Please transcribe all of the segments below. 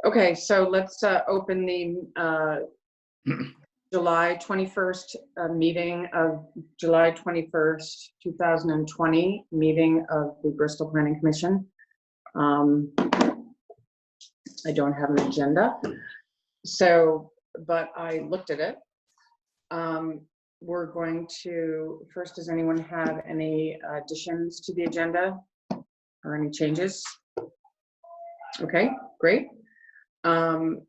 Okay, so let's open the July 21st meeting of July 21st, 2020 meeting of the Bristol Planning Commission. I don't have an agenda, so, but I looked at it. We're going to, first, does anyone have any additions to the agenda or any changes? Okay, great. And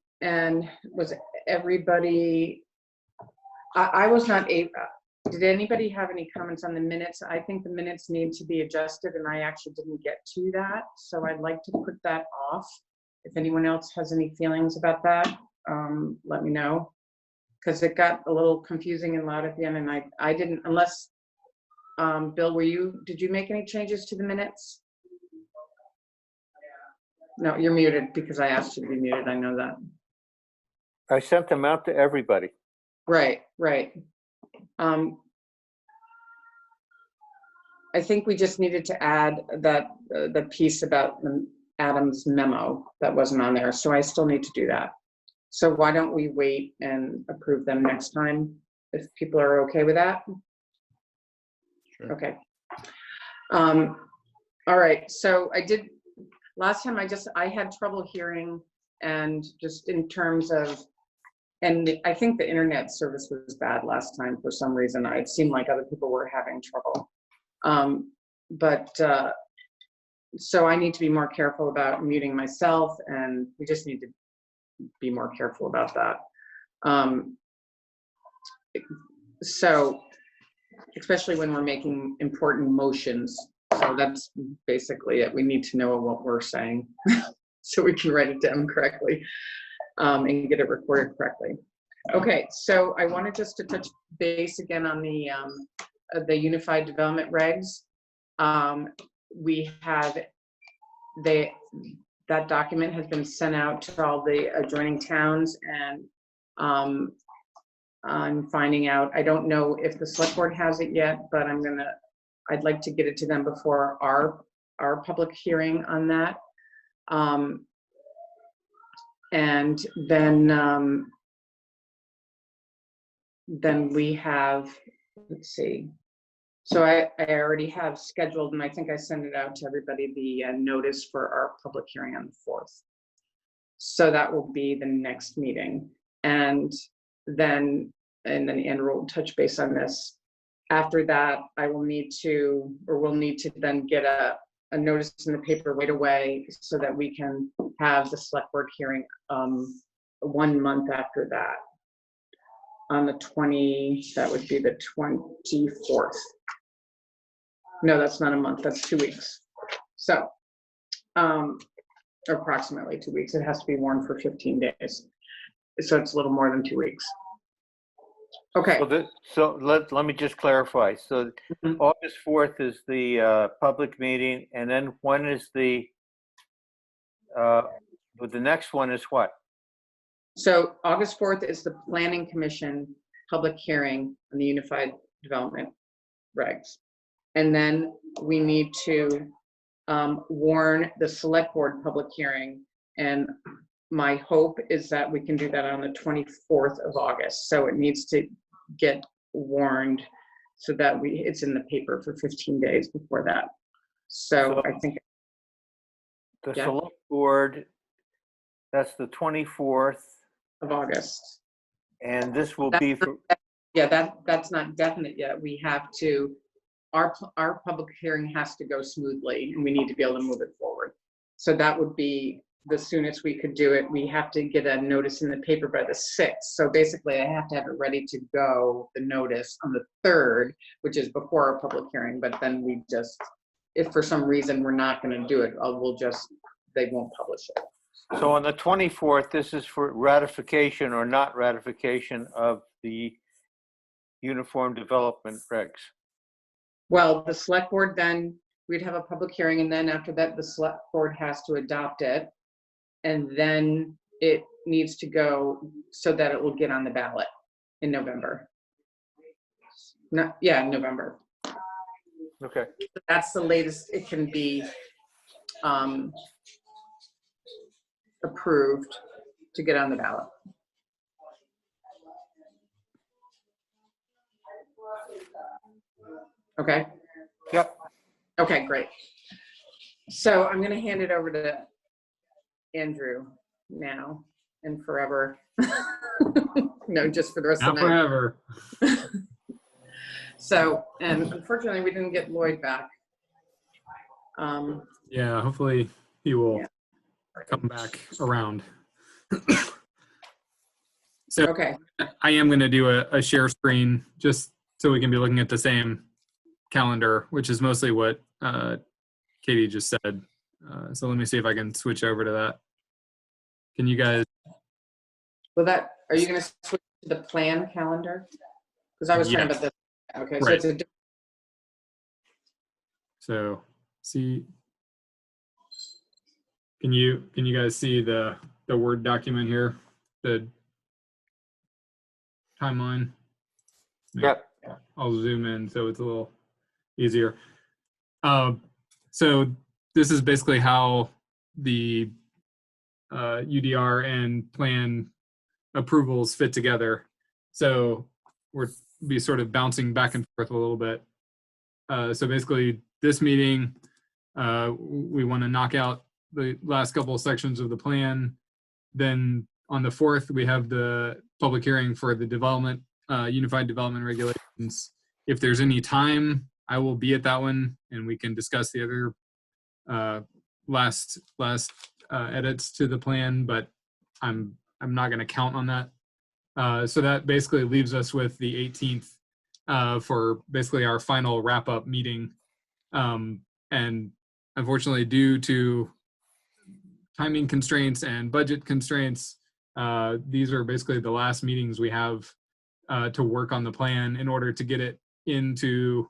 was everybody, I was not able, did anybody have any comments on the minutes? I think the minutes need to be adjusted and I actually didn't get to that. So I'd like to put that off. If anyone else has any feelings about that, let me know. Because it got a little confusing and loud at the end, and I didn't, unless, Bill, did you make any changes to the minutes? No, you're muted because I asked you to be muted, I know that. I sent them out to everybody. Right. I think we just needed to add that, the piece about Adam's memo that wasn't on there, so I still need to do that. So why don't we wait and approve them next time, if people are okay with that? Sure. Okay. All right, so I did, last time I had trouble hearing, and just in terms of, and I think the internet service was bad last time for some reason. It seemed like other people were having trouble. So I need to be more careful about muting myself, and we just need to be more careful about that. So, especially when we're making important motions. So that's basically it. We need to know what we're saying so we can write it down correctly and get it recorded correctly. Okay, so I wanted just to touch base again on the Unified Development Regs. We have, that document has been sent out to all the adjoining towns, and I'm finding out, I don't know if the select board has it yet, but I'd like to get it to them before our public hearing on that. And then we have, let's see. So I already have scheduled, and I think I sent it out to everybody, the notice for our public hearing on the 4th. So that will be the next meeting. And then Andrew will touch base on this. After that, we'll need to then get a notice in the paper right away so that we can have the select board hearing 1 month after that. On the 20, that would be the 24th. No, that's not a month, that's 2 weeks. So, approximately 2 weeks. It has to be warned for 15 days. So it's a little more than 2 weeks. Okay. So let me just clarify. So August 4th is the public meeting, and then when is the next one is what? So August 4th is the Planning Commission public hearing on the Unified Development Regs. And then we need to warn the select board public hearing. And my hope is that we can do that on the 24th of August. So it needs to get warned so that it's in the paper for 15 days before that. So I think the select board, that's the 24th of August. And this will be for, yeah, that's not definite yet. We have to, our public hearing has to go smoothly, and we need to be able to move it forward. So that would be the soonest we could do it. We have to get a notice in the paper by the 6th. So basically I have to have it ready to go, the notice, on the 3rd, which is before our public hearing. But then we just, if for some reason we're not going to do it, they won't publish it. So on the 24th, this is for ratification or not ratification of the Uniform Development Regs. Well, the select board, then we'd have a public hearing, and then after that, the select board has to adopt it. And then it needs to go so that it will get on the ballot in November. In November. Okay. That's the latest it can be approved. to get on the ballot. Okay. Yep. Okay, great. So I'm going to hand it over to Andrew now and forever. No, just for the rest of Not the night. forever. So, and unfortunately, we didn't get Lloyd back. Yeah, hopefully he will Yeah. come back around. So Okay, I am going to do a share screen just so we can be looking at the same calendar, which is mostly what Katie just said. So let me see if I can switch over to that. Can you guys? well, that, are you going to switch to the plan calendar? Because I was talking Yes. about this. Okay, so Right. it's a, So see, can you guys see the Word document here, the timeline? Yep. I'll zoom in so it's a little easier. So this is basically how the UDR and plan approvals fit together. So we're be sort of bouncing back and forth a little bit. So basically this meeting, we want to knock out the last couple of sections of the plan. Then on the 4th, we have the public hearing for the development, unified development regulations. If there's any time, I will be at that one and we can discuss the other last edits to the plan, but I'm not going to count on that. So that basically leaves us with the 18th for basically our final wrap-up meeting. And unfortunately, due to timing constraints and budget constraints, these are basically the last meetings we have to work on the plan in order to get it into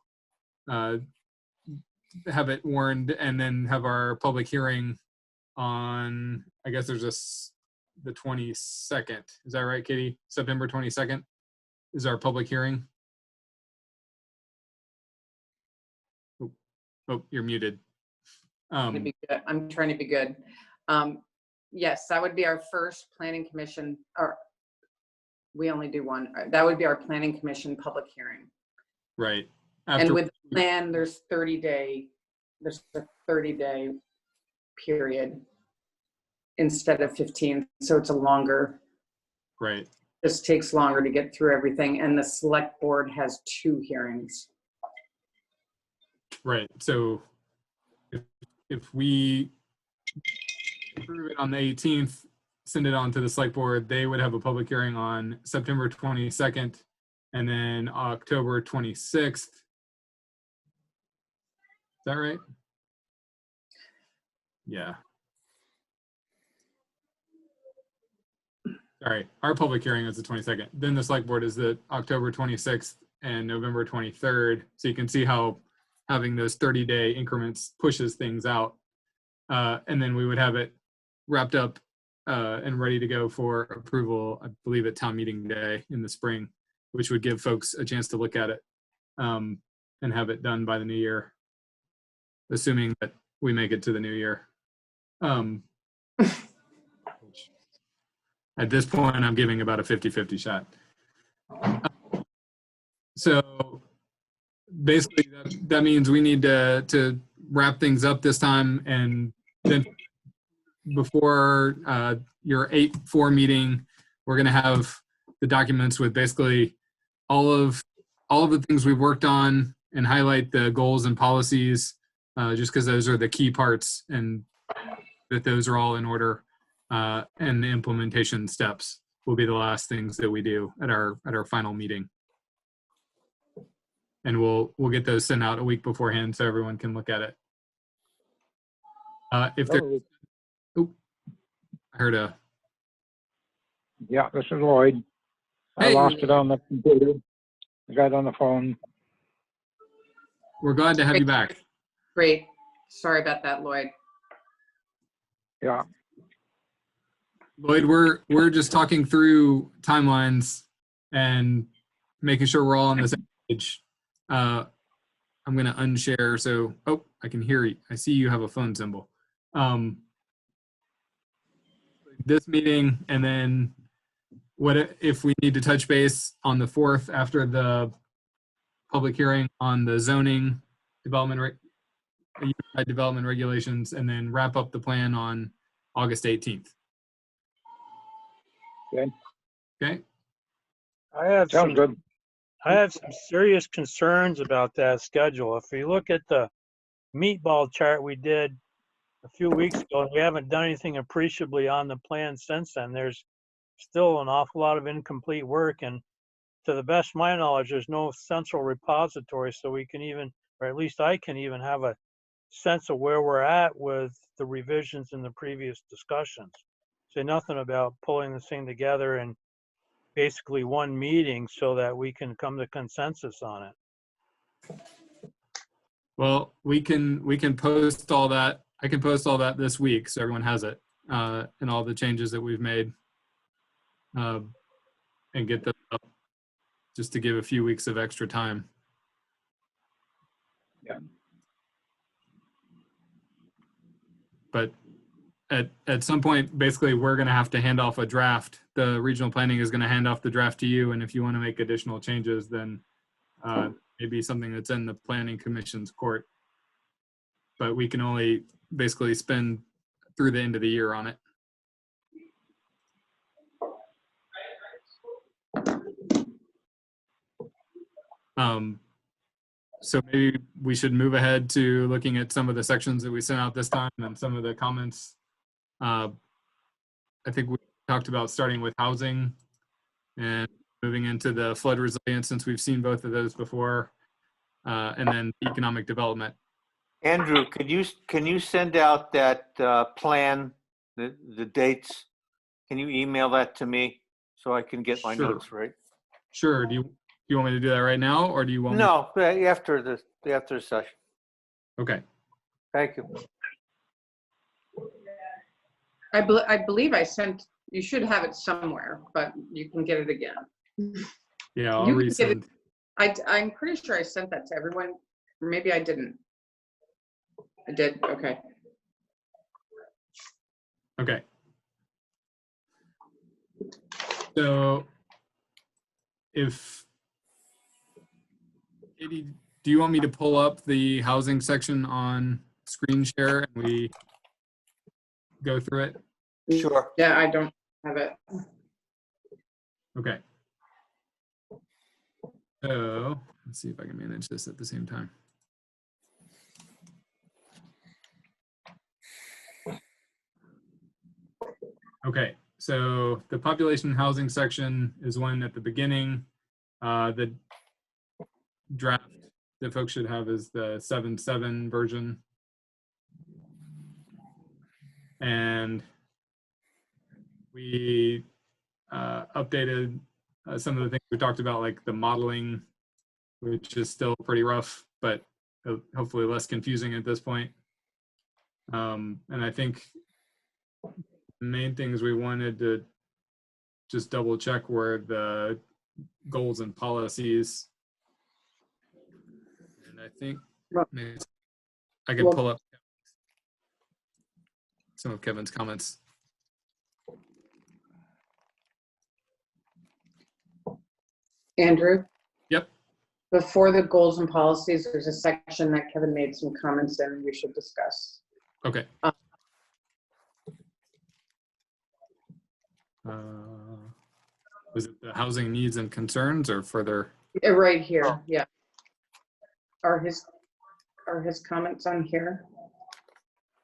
have it warned and then have our public hearing on, I guess there's the 22nd. Is that right, Katie? September 22nd is our public hearing. Oh, you're muted. I'm trying to be good. Yes, that would be our first planning commission, or we only do one. That would be our planning commission public hearing. Right. And with the plan, there's a 30-day period instead of 15. So it's a longer, right. just takes longer to get through everything. And the select board has 2 hearings. Right. So if we approve it on the 18th, send it on to the select board, they would have a public hearing on September 22nd and then October 26th. Is that right? Yeah. Sorry, our public hearing is the 22nd. Then the select board is the October 26th and November 23rd. So you can see how having those 30-day increments pushes things out. And then we would have it wrapped up and ready to go for approval, I believe, at town meeting day in the spring, which would give folks a chance to look at it and have it done by the new year, assuming that we make it to the new year. At this point, I'm giving about a 50-50 shot. So basically, that means we need to wrap things up this time, and then before your 8/4 meeting, we're going to have the documents with basically all of the things we've worked on and highlight the goals and policies, just because those are the key parts and that those are all in order. And the implementation steps will be the last things that we do at our final meeting. And we'll get those sent out a week beforehand so everyone can look at it. If there, oh, I heard a. Yeah, this is Lloyd. Hey. I lost it on the computer. I got it on the phone. We're glad to have you back. Great. Sorry about that, Lloyd. Yeah. Lloyd, we're just talking through timelines and making sure we're all on the same page. I'm going to unshare. So, oh, I can hear you. I see you have a phone symbol. this meeting, and then if we need to touch base on the 4th after the public hearing on the zoning unified development regulations, and then wrap up the plan on August 18th. Okay. Okay. I have Sounds good. some serious concerns about that schedule. If you look at the meatball chart we did a few weeks ago, and we haven't done anything appreciably on the plan since then, there's still an awful lot of incomplete work. And to the best of my knowledge, there's no central repository, so we can even, or at least I can even have a sense of where we're at with the revisions in the previous discussions. Say nothing about pulling this thing together in basically one meeting so that we can come to consensus on it. Well, we can post all that. I can post all that this week so everyone has it, and all the changes that we've made, and get them up just to give a few weeks of extra time. Yeah. But at some point, basically, we're going to have to hand off a draft. The regional planning is going to hand off the draft to you, and if you want to make additional changes, then maybe something that's in the planning commission's court. But we can only basically spend through the end of the year on it. So maybe we should move ahead to looking at some of the sections that we sent out this time and some of the comments. I think we talked about starting with housing and moving into the flood resilience, since we've seen both of those before, and then economic development. Andrew, can you send out that plan, the dates? Can you email that to me so I can get my Sure. notes right? Sure. Do you want me to do that right now, or do you want me? No, after the session. Okay. Thank you. I believe I sent, you should have it somewhere, but you can get it again. Yeah, I'll You can get resend. I'm pretty sure I sent that to everyone. Maybe I didn't. I did, okay. Okay. So Katie, do you want me to pull up the housing section on screen share and we go through it? Sure. Yeah, I don't have it. Okay. So let's see if I can manage this at the same time. Okay, so the population housing section is one at the beginning. The draft that folks should have is the 7.7 version. And we updated some of the things we talked about, like the modeling, which is still pretty rough, but hopefully less confusing at this point. And I think the main things we wanted to just double check were the goals and policies. And I think maybe I could pull up some of Kevin's comments. Andrew? Yep. Before the goals and policies, there's a section that Kevin made some comments in we should discuss. Okay. Was it the housing needs and concerns or further? Right here, yeah. Are his comments on here?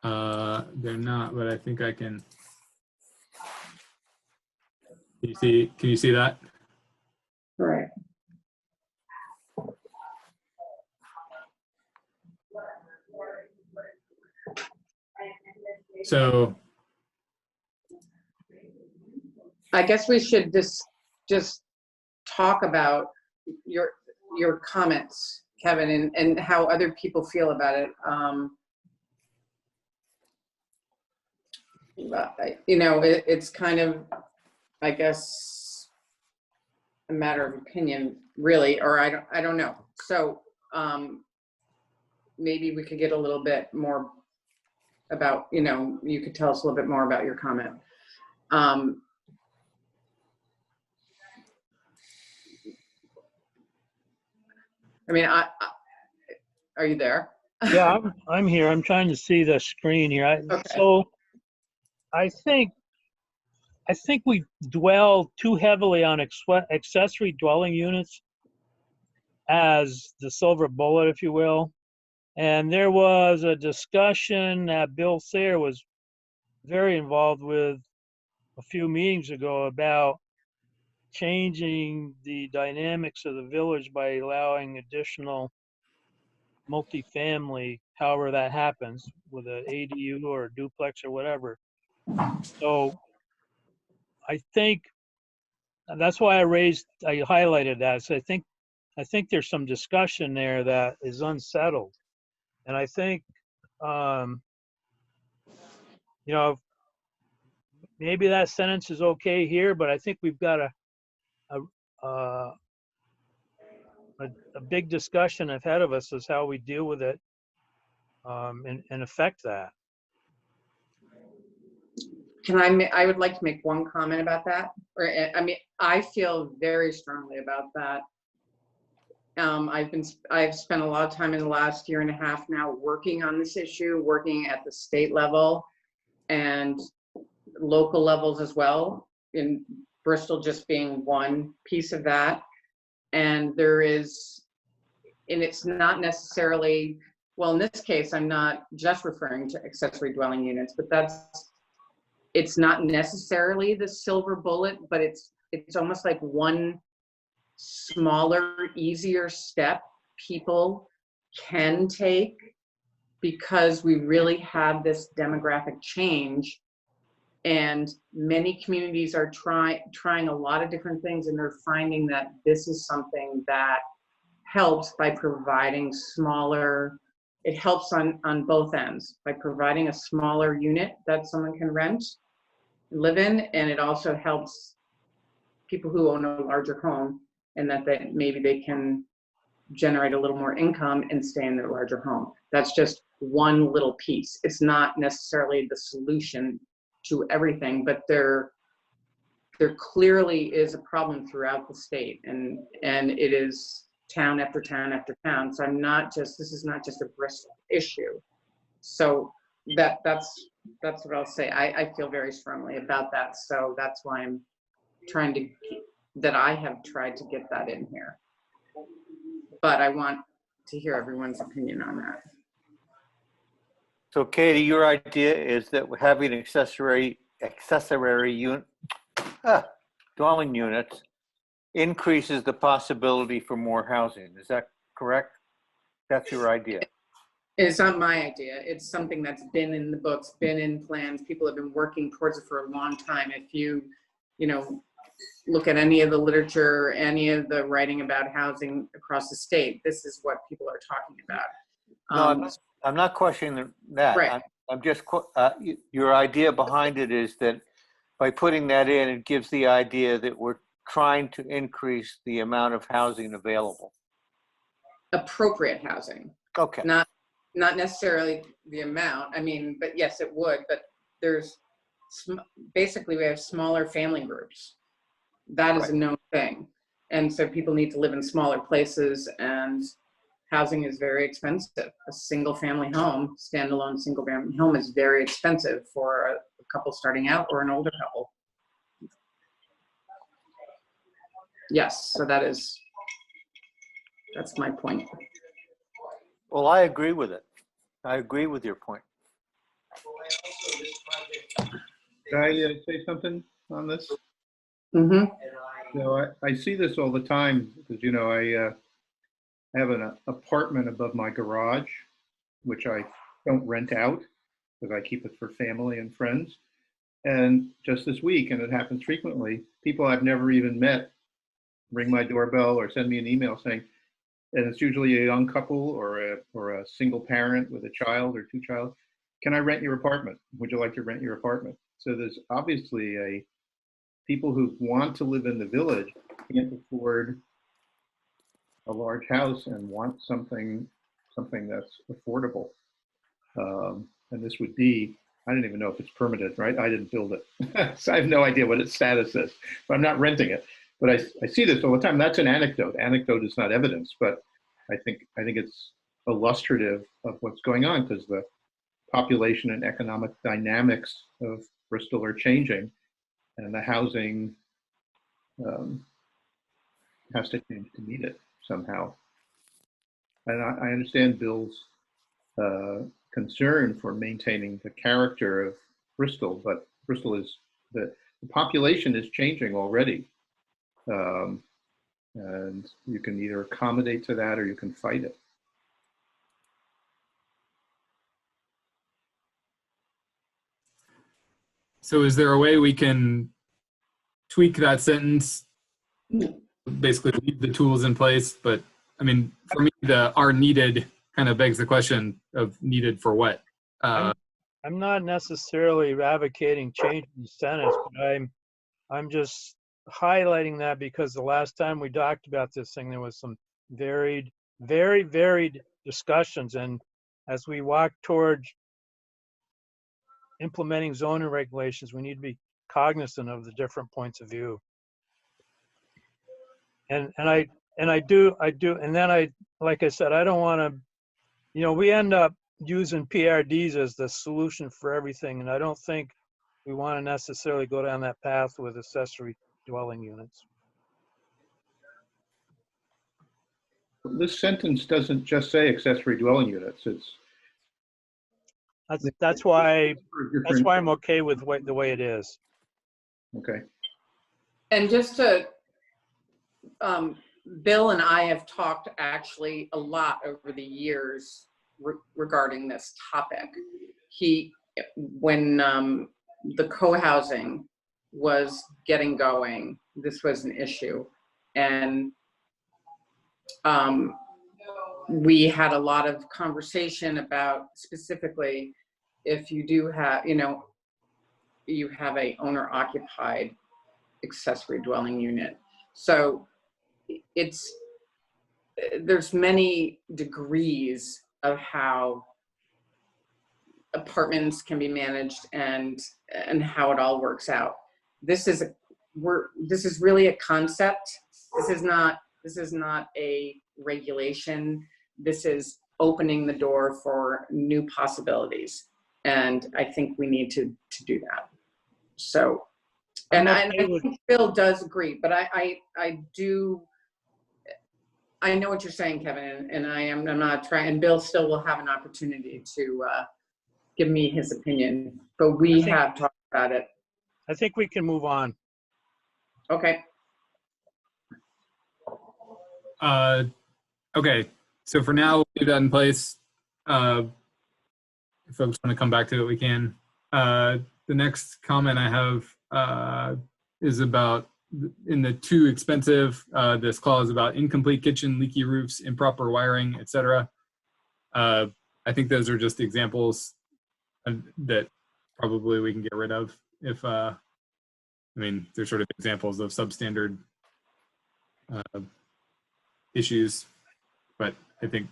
They're not, but I think I can. Can you see that? Right. So I guess we should just talk about your comments, Kevin, and how other people feel about it. You know, it's kind of, I guess, a matter of opinion, really, or I don't know. So maybe we could get a little bit more about, you know, you could tell us a little bit more about your comment. Um, I mean, are you there? Yeah, I'm here. I'm trying to see the screen here. Okay. So I think we dwell too heavily on accessory dwelling units as the silver bullet, if you will. And there was a discussion that Bill Sayre was very involved with a few meetings ago about changing the dynamics of the village by allowing additional multifamily, however that happens, with an ADU or a duplex or whatever. So I think that's why I highlighted that. So I think there's some discussion there that is unsettled. And I think, you know, maybe that sentence is okay here, but I think we've got a, a big discussion ahead of us is how we deal with it and affect that. I would like to make one comment about that. Or, I mean, I feel very strongly about that. I've spent a lot of time in the last year and a half now working on this issue, working at the state level and local levels as well, in Bristol just being one piece of that. And it's not necessarily, well, in this case, I'm not just referring to accessory dwelling units, but it's not necessarily the silver bullet, but it's almost like one smaller, easier step people can take, because we really have this demographic change, and many communities are trying a lot of different things, and they're finding that this is something that helps by providing smaller, it helps on both ends by providing a smaller unit that someone can rent, live in, and it also helps people who own a larger home, and that maybe they can generate a little more income and stay in their larger home. That's just one little piece. It's not necessarily the solution to everything, but there clearly is a problem throughout the state, and it is town after town after town. So this is not just a Bristol issue. So that's what I'll say. I feel very strongly about that. So that's why I have tried to get that in here. But I want to hear everyone's opinion on that. So Katie, your idea is that having accessory dwelling units increases the possibility for more housing. Is that correct? That's your idea. It's not my idea. It's something that's been in the books, been in plans. People have been working towards it for a long time. If you look at any of the literature, any of the writing about housing across the state, this is what people are talking about. No, I'm not questioning that. Right. I'm just, your idea behind it is that by putting that in, it gives the idea that we're trying to increase the amount of housing available. Appropriate housing. Okay. Not necessarily the amount. I mean, but yes, it would. But basically we have smaller family groups. That is a known thing. And so people need to live in smaller places, and housing is very expensive. A single family home, standalone single family home, is very expensive for a couple starting out or an older couple. Yes, so that's my point. Well, I agree with it. I agree with your point. Can I say something on this? Mm-hmm. I see this all the time because, I have an apartment above my garage, which I don't rent out because I keep it for family and friends. And just this week, and it happens frequently, people I've never even met ring my doorbell or send me an email saying, and it's usually a young couple or a single parent with a child or two child, can I rent your apartment? Would you like to rent your apartment? So there's obviously people who want to live in the village can't afford a large house and want something that's affordable. And this would be I don't even know if it's permitted, right? I didn't build it. So I have no idea what its status is, but I'm not renting it. But I see this all the time. That's an anecdote. Anecdote is not evidence, but I think it's illustrative of what's going on, because the population and economic dynamics of Bristol are changing, and the housing has to change to meet it somehow. And I understand Bill's concern for maintaining the character of Bristol, but Bristol is, the population is changing already. And you can either accommodate to that or you can fight it. So is there a way we can tweak that sentence, basically leave the tools in place? But I mean, for me, the "are needed" kind of begs the question of needed for what? I'm not necessarily advocating changing the sentence, but I'm just highlighting that because the last time we talked about this thing, there was some very varied discussions. And as we walk towards implementing zoning regulations, we need to be cognizant of the different points of view. And I do, and then like I said, I don't want to, we end up using PRDs as the solution for everything, and I don't think we want to necessarily go down that path with accessory dwelling units. This sentence doesn't just say accessory dwelling units. That's why I'm okay with the way it is. Okay. And just to, Bill and I have talked actually a lot over the years regarding this topic. When the co-housing was getting going, this was an issue. And we had a lot of conversation about specifically if you do have, you have a owner occupied accessory dwelling unit. So there's many degrees of how apartments can be managed and how it all works out. This is really a concept. This is not a regulation. This is opening the door for new possibilities. And I think we need to do that. So, and I think Bill does agree, but I know what you're saying, Kevin, and I'm not trying, and Bill still will have an opportunity to give me his opinion, but we have talked about it. I think we can move on. Okay. Okay, so for now, we'll leave that in place. If folks want to come back to it, we can. The next comment I have is about, in the too expensive, this clause about incomplete kitchen, leaky roofs, improper wiring, etc. I think those are just examples that probably we can get rid of if, I mean, they're sort of examples of substandard issues, but I think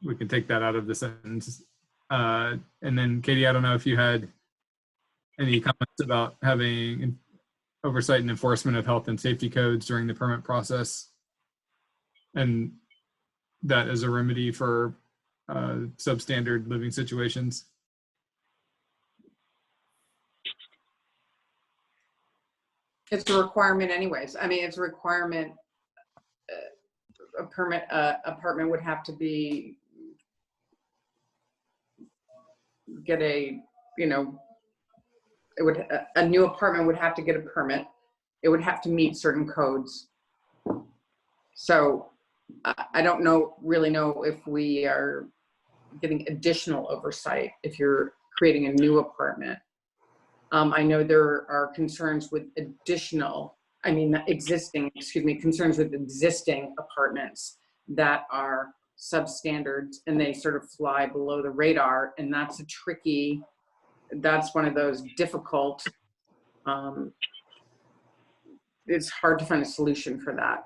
we can take that out of the sentence. And then Katie, I don't know if you had any comments about having oversight and enforcement of health and safety codes during the permit process, and that as a remedy for substandard living situations. It's a requirement anyways. I mean, it's a requirement. A permit apartment would have to get a, a new apartment would have to get a permit. It would have to meet certain codes. So I don't really know if we are getting additional oversight if you're creating a new apartment. I know there are concerns with concerns with existing apartments that are substandards and they sort of fly below the radar, and that's one of those difficult, it's hard to find a solution for that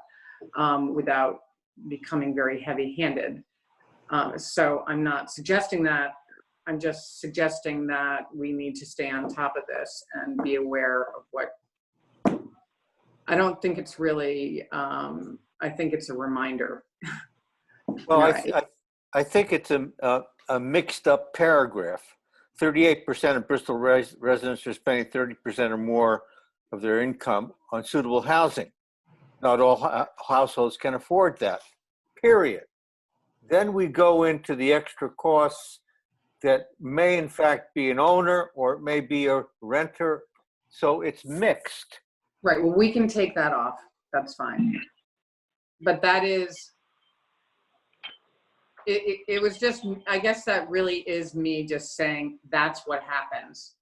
without becoming very heavy-handed. So I'm not suggesting that I'm just suggesting that we need to stay on top of this and be aware of what, I don't think it's really, I think it's a reminder. Well, Right. I think it's a mixed up paragraph. 38% of Bristol residents are spending 30% or more of their income on suitable housing. Not all households can afford that, period. Then we go into the extra costs that may in fact be an owner or it may be a renter. So it's mixed. Right, well, we can take that off, that's fine. But that is, it was just, I guess that really is me just saying that's what happens.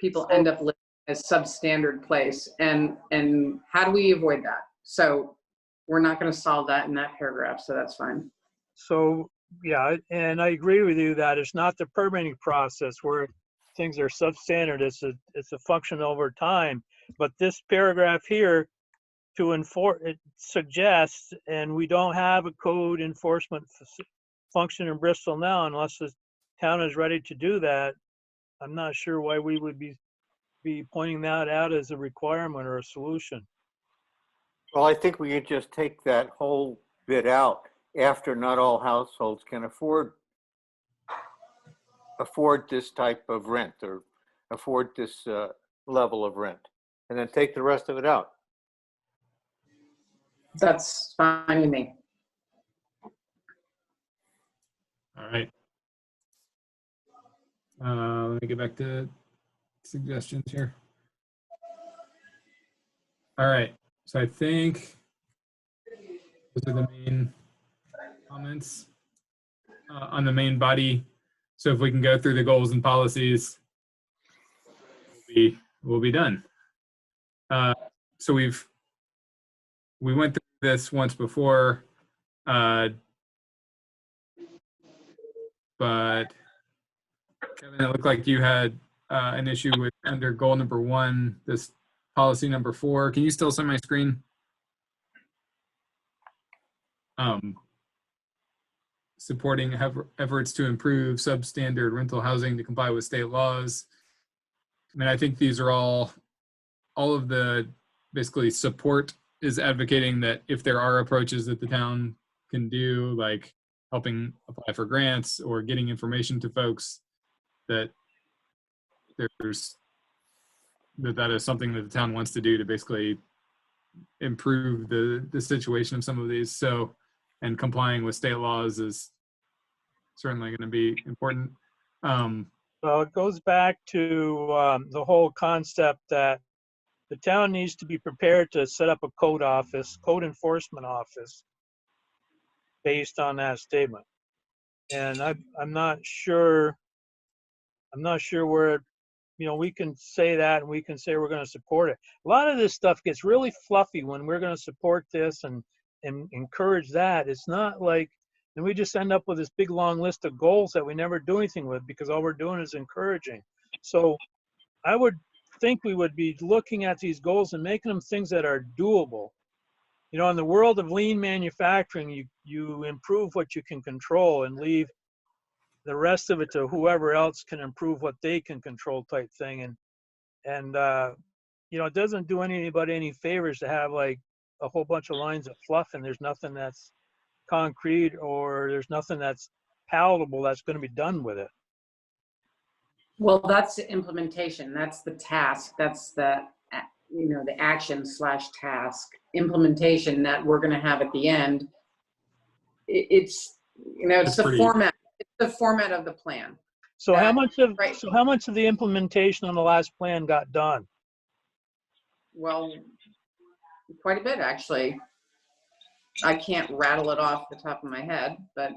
People end up living in a substandard place, and how do we avoid that? So we're not gonna solve that in that paragraph, so that's fine. So, yeah, and I agree with you that it's not the permitting process where things are substandard. It's a function over time. But this paragraph here to enforce, it suggests, and we don't have a code enforcement function in Bristol now unless the town is ready to do that. I'm not sure why we would be pointing that out as a requirement or a solution. Well, I think we could just take that whole bit out after not all households can afford this type of rent or afford this level of rent, and then take the rest of it out. That's fine with me. All right. Let me get back to suggestions here. All right. So I think those are the main comments on the main body. So if we can go through the goals and policies, we'll be done. So we went through this once before, but Kevin, it looked like you had an issue with under goal number 1, this policy number 4. Can you still see my screen? Supporting efforts to improve substandard rental housing to comply with state laws. I mean, I think these are all of the basically support is advocating that if there are approaches that the town can do, like helping apply for grants or getting information to folks, that that is something that the town wants to do to basically improve the situation of some of these. So, and complying with state laws is certainly going to be important. Well, it goes back to the whole concept that the town needs to be prepared to set up a code enforcement office based on that statement. And I'm not sure where, we can say that and we can say we're going to support it. A lot of this stuff gets really fluffy when we're going to support this and encourage that. It's not like, and we just end up with this big long list of goals that we never do anything with because all we're doing is encouraging. So I would think we would be looking at these goals and making them things that are doable. In the world of lean manufacturing, you improve what you can control and leave the rest of it to whoever else can improve what they can control type thing. And it doesn't do anybody any favors to have like a whole bunch of lines of fluff and there's nothing that's concrete or there's nothing that's palatable that's going to be done with it. Well, that's the implementation. That's the task. That's the, the action / task implementation that we're going to have at the end. It's the format. It's the format of the plan. So how much of right. So how much of the implementation on the last plan got done? Well, quite a bit actually. I can't rattle it off the top of my head, but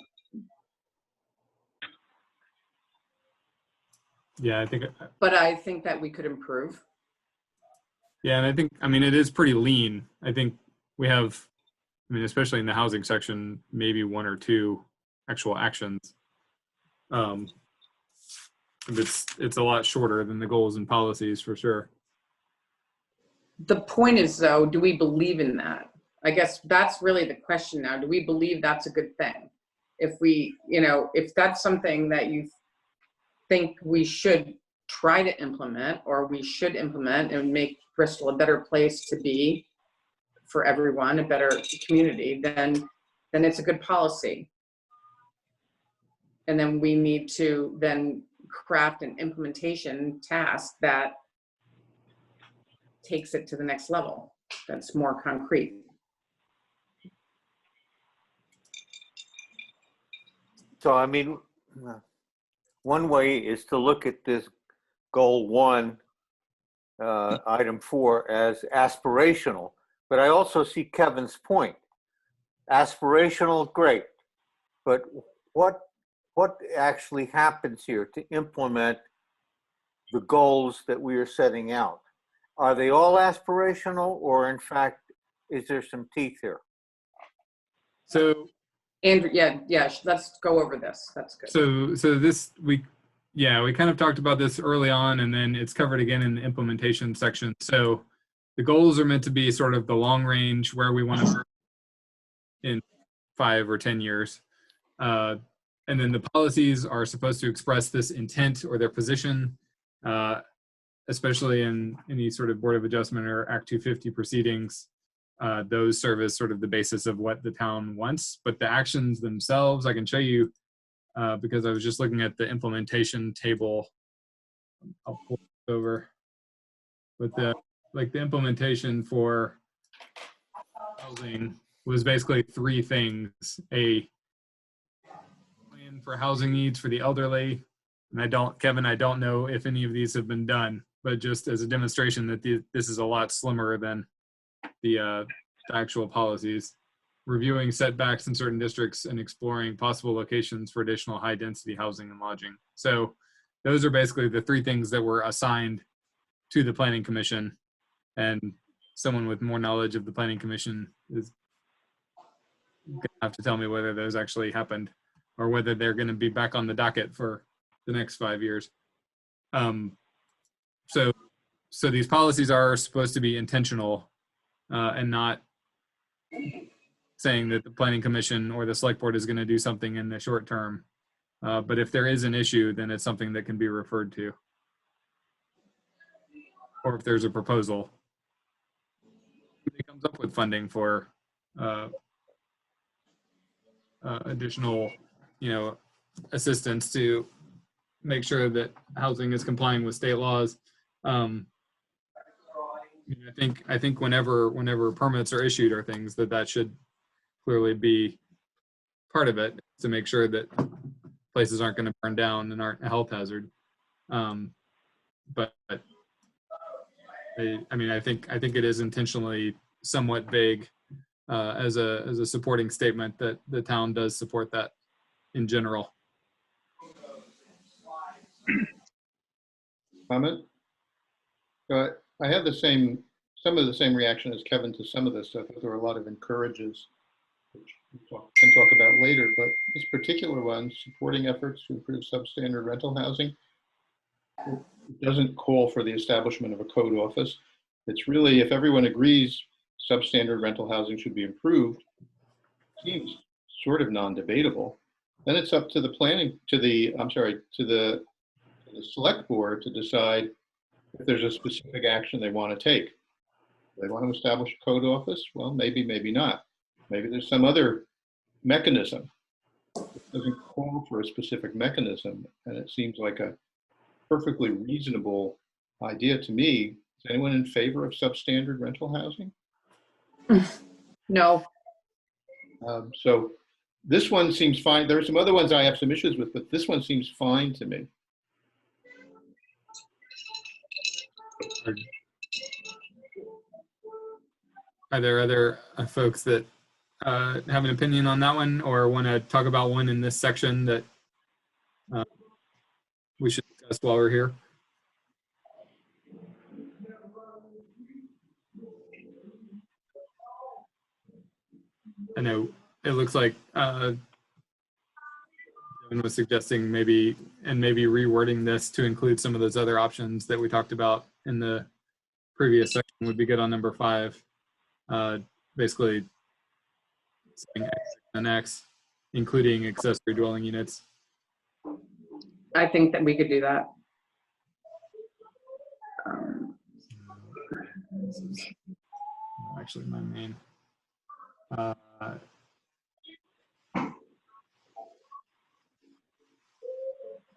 Yeah, I think that we could improve. Yeah, and I mean, it is pretty lean. I think we have, especially in the housing section, maybe 1 or 2 actual actions. It's a lot shorter than the goals and policies for sure. The point is, though, do we believe in that? I guess that's really the question now. Do we believe that's a good thing? If we, if that's something that you think we should try to implement, or we should implement and make Bristol a better place to be for everyone, a better community, then it's a good policy. And then we need to then craft an implementation task that takes it to the next level, that's more concrete. So, I mean, one way is to look at this goal 1, item 4 as aspirational, but I also see Kevin's point. Aspirational, great, but what actually happens here to implement the goals that we are setting out? Are they all aspirational, or in fact, is there some teeth here? So, And yeah, let's go over this. That's good. so this, we kind of talked about this early on, and then it's covered again in the implementation section. So the goals are meant to be sort of the long range, where we want to in 5 or 10 years. And then the policies are supposed to express this intent or their position, especially in any sort of Board of Adjustment or Act 250 proceedings. Those serve as sort of the basis of what the town wants. But the actions themselves, I can show you, because I was just looking at the implementation table. I'll pull it over. But the implementation for housing was basically 3 things: a plan for housing needs for the elderly. And Kevin, I don't know if any of these have been done, but just as a demonstration that this is a lot slimmer than the actual policies. Reviewing setbacks in certain districts and exploring possible locations for additional high density housing and lodging. So those are basically the 3 things that were assigned to the Planning Commission, and someone with more knowledge of the Planning Commission is gonna have to tell me whether those actually happened or whether they're going to be back on the docket for the next 5 years. So these policies are supposed to be intentional, and not saying that the Planning Commission or the Select Board is going to do something in the short term. But if there is an issue, then it's something that can be referred to. Or if there's a proposal, it comes up with funding for additional, assistance to make sure that housing is complying with state laws. I think whenever permits are issued or things, that should clearly be part of it, to make sure that places aren't going to burn down and aren't a health hazard. But I think it is intentionally somewhat vague as a supporting statement that the town does support that in general. Comment? I have some of the same reaction as Kevin to some of this stuff. There are a lot of encourages, which we can talk about later, but this particular one, supporting efforts to improve substandard rental housing, it doesn't call for the establishment of a code office. It's really, if everyone agrees substandard rental housing should be improved, seems sort of non-debatable. Then it's up to the select board to decide if there's a specific action they want to take. If they want to establish a code office, well, maybe, maybe not. Maybe there's some other mechanism. It doesn't call for a specific mechanism, and it seems like a perfectly reasonable idea to me. Is anyone in favor of substandard rental housing? No. So this one seems fine. There are some other ones I have some issues with, but this one seems fine to me. Are there other folks that have an opinion on that one, or want to talk about one in this section that we should discuss while we're here? I know it looks like Devin was suggesting maybe rewording this to include some of those other options that we talked about in the previous section would be good on number 5. Basically saying X and X, including accessory dwelling units. I think that we could do that. This is actually my main. Uh,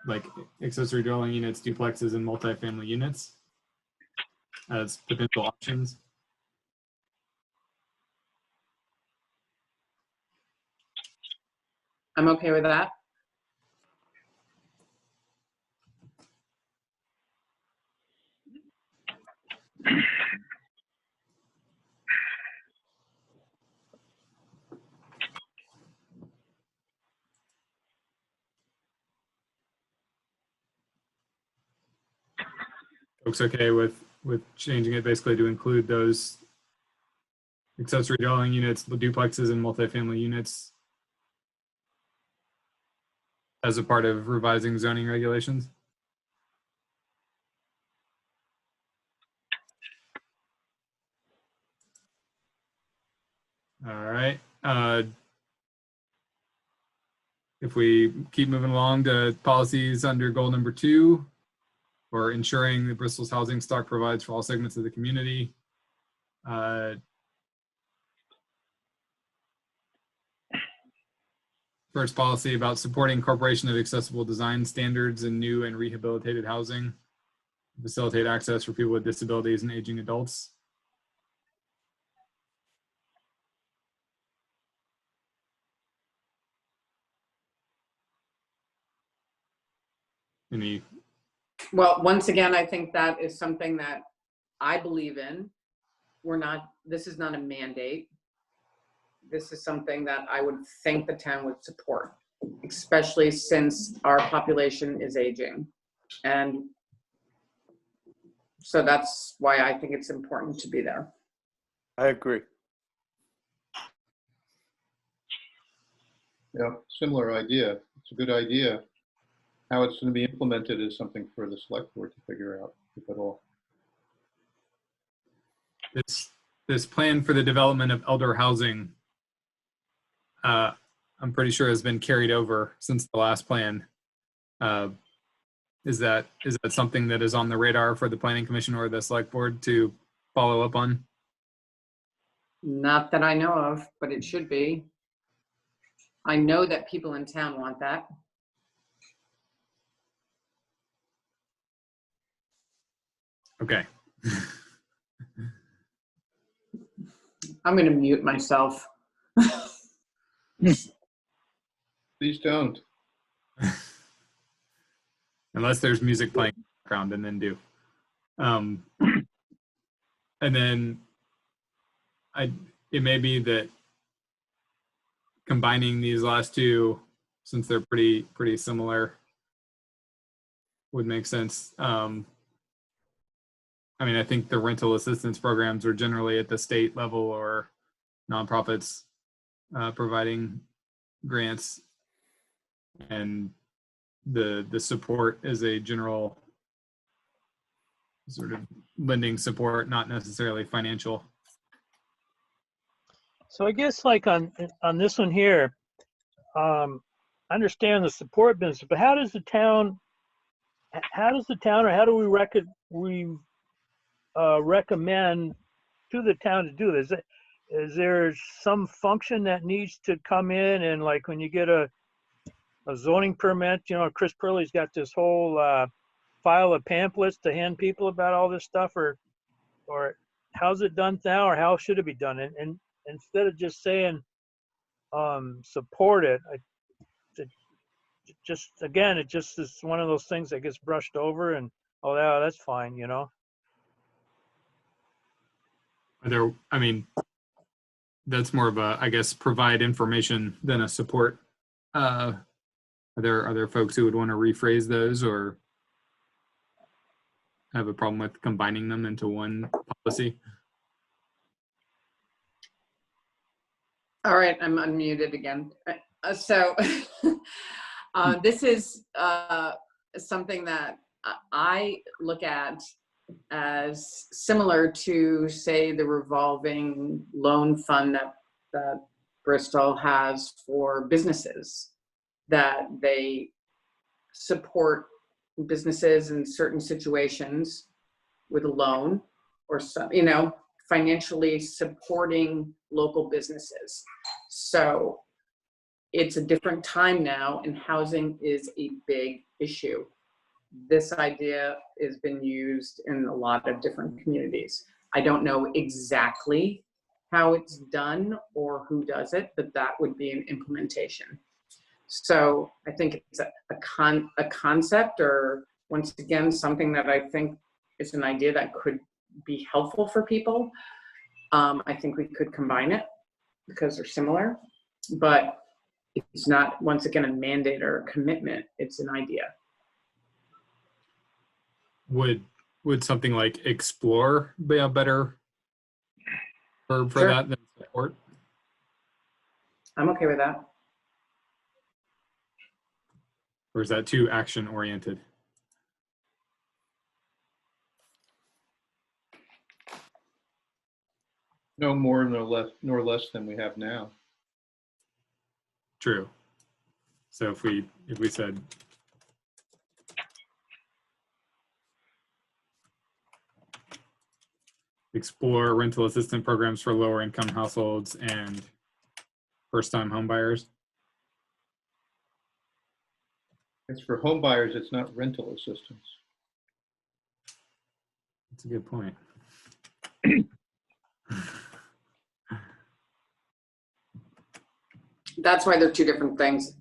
like accessory dwelling units, duplexes, and multifamily units as potential options. I'm okay with that. Folks okay with changing it basically to include those accessory dwelling units, the duplexes, and multifamily units as a part of revising zoning regulations? All right. If we keep moving along to policies under goal number 2, or ensuring that Bristol's housing stock provides for all segments of the community. First policy about supporting incorporation of accessible design standards in new and rehabilitated housing, facilitate access for people with disabilities and aging adults. Any? Well, once again, I think that is something that I believe in. This is not a mandate. This is something that I would think the town would support, especially since our population is aging. And so that's why I think it's important to be there. I agree. Yeah, similar idea. It's a good idea. How it's going to be implemented is something for the select board to figure out, if at all. This plan for the development of elder housing, I'm pretty sure has been carried over since the last plan. Is that something that is on the radar for the Planning Commission or the Select Board to follow up on? Not that I know of, but it should be. I know that people in town want that. Okay. I'm going to mute myself. Please don't. Unless there's music playing in the background, and then do. And then it may be that combining these last two, since they're pretty similar, would make sense. I mean, I think the rental assistance programs are generally at the state level or nonprofits providing grants, and the support is a general sort of lending support, not necessarily financial. So I guess like on this one here, I understand the support business, but how does the town, or how do we recommend to the town to do this? Is there some function that needs to come in, and like when you get a zoning permit, you know, Chris Purley's got this whole file of pamphlets to hand people about all this stuff, or how's it done now, or how should it be done? And instead of just saying support it, it just is one of those things that gets brushed over, and oh yeah, that's fine, you know. I mean, that's more of a, I guess, provide information than a support. Are there folks who would want to rephrase those or have a problem with combining them into one policy? All right, I'm unmuted again. So this is something that I look at as similar to, say, the revolving loan fund that Bristol has for businesses, that they support businesses in certain situations with a loan or some, financially supporting local businesses. So it's a different time now, and housing is a big issue. This idea has been used in a lot of different communities. I don't know exactly how it's done or who does it, but that would be an implementation. So I think it's a concept, or once again, something that I think is an idea that could be helpful for people. I think we could combine it because they're similar, but it's not, once again, a mandate or a commitment. It's an idea. Would something like explore be a better verb for Sure. that than support? I'm okay with that. Or is that too action oriented? No more nor less than we have now. True. So if we said explore rental assistance programs for lower income households and first time home buyers. As for home buyers, it's not rental assistance. That's a good point. That's why they're two different things.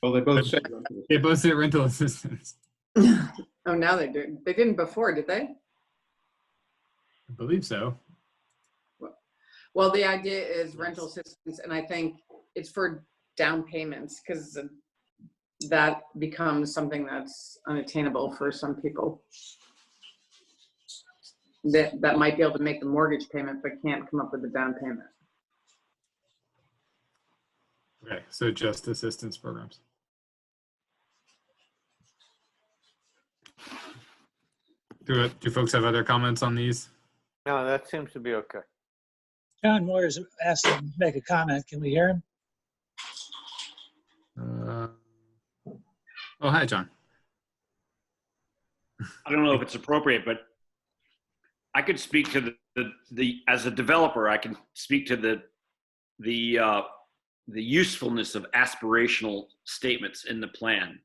Well, they both say rental They both say rental assistance. Oh, now they do. They didn't before, did they? I believe so. Well, the idea is rental assistance, and I think it's for down payments, because that becomes something that's unattainable for some people. That might be able to make the mortgage payment, but can't come up with the down payment. Okay, so just assistance programs. Do folks have other comments on these? No, that seems to be okay. John Moyer's asked to make a comment. Can we hear him? Oh, hi, John. I don't know if it's appropriate, but I could speak to the as a developer, I can speak to the usefulness of aspirational statements in the plan.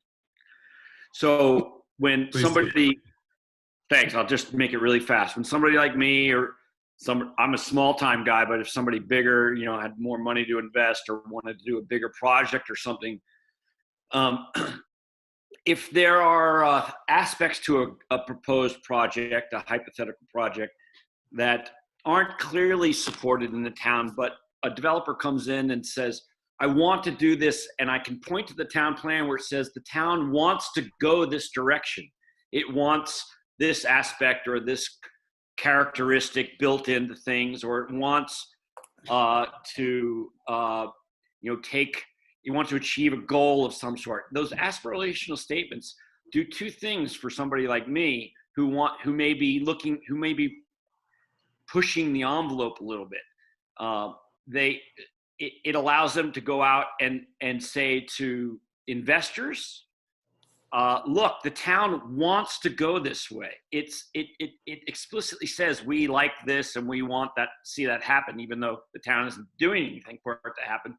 So when Please somebody, thanks, I'll just make it really fast. When somebody like me or I'm a small time guy, but if somebody bigger, had more money to invest or wanted to do a bigger project or something, if there are aspects to a proposed project, a hypothetical project, that aren't clearly supported in the town, but a developer comes in and says, I want to do this, and I can point to the town plan where it says the town wants to go this direction. It wants this aspect or this characteristic built into things, or it wants you want to achieve a goal of some sort. Those aspirational statements do two things for somebody like me who may be pushing the envelope a little bit. It allows them to go out and say to investors, look, the town wants to go this way. It explicitly says we like this and we want see that happen, even though the town isn't doing anything for it to happen.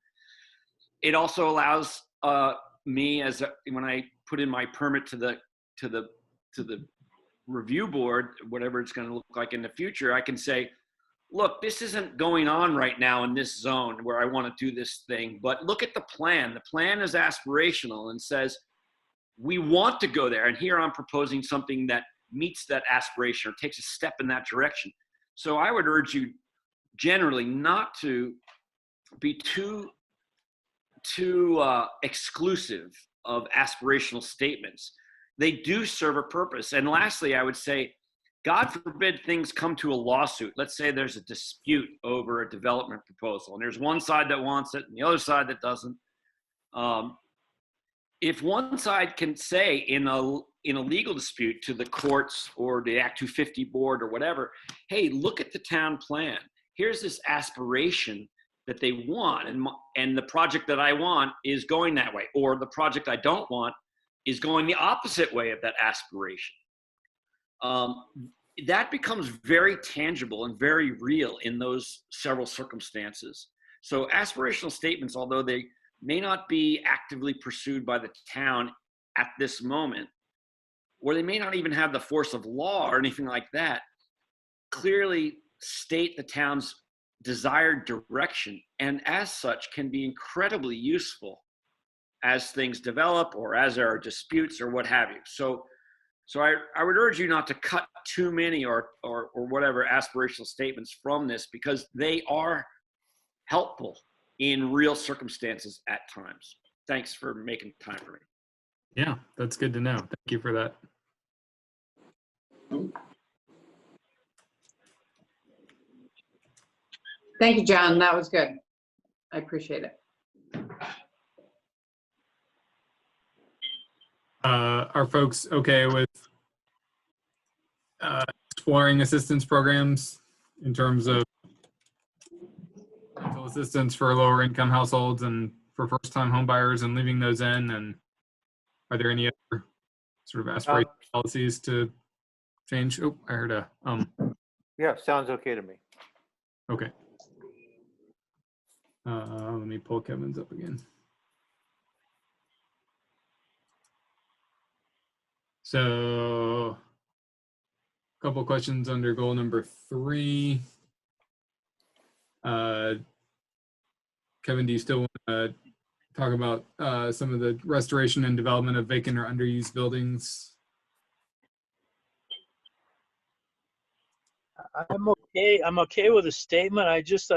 It also allows me when I put in my permit to the review board, whatever it's going to look like in the future, I can say, look, this isn't going on right now in this zone where I want to do this thing, but look at the plan. The plan is aspirational and says, we want to go there. And here I'm proposing something that meets that aspiration or takes a step in that direction. So I would urge you generally not to be too exclusive of aspirational statements. They do serve a purpose. And lastly, I would say, God forbid things come to a lawsuit. Let's say there's a dispute over a development proposal, and there's one side that wants it and the other side that doesn't. If one side can say in a legal dispute to the courts or the Act 250 board or whatever, hey, look at the town plan. Here's this aspiration that they want, and the project that I want is going that way, or the project I don't want, is going the opposite way of that aspiration. That becomes very tangible and very real in those several circumstances. So aspirational statements, although they may not be actively pursued by the town at this moment, or they may not even have the force of law or anything like that, clearly state the town's desired direction, and as such can be incredibly useful as things develop or as there are disputes or what have you. So I would urge you not to cut too many or whatever aspirational statements from this, because they are helpful in real circumstances at times. Thanks for making time for me. Yeah, that's good to know. Thank you for that. Thank you, John. That was good. I appreciate it. Are folks okay with exploring assistance programs in terms of rental assistance for lower income households and for first time home buyers and leaving those in? And are there any other sort of aspirational policies to change? Oh, I heard a Yeah, sounds okay to me. okay. Let me pull Kevin's up again. So, a couple questions under goal number 3. Kevin, do you still want to talk about some of the restoration and development of vacant or underused buildings? I'm okay. I'm okay with the statement. I guess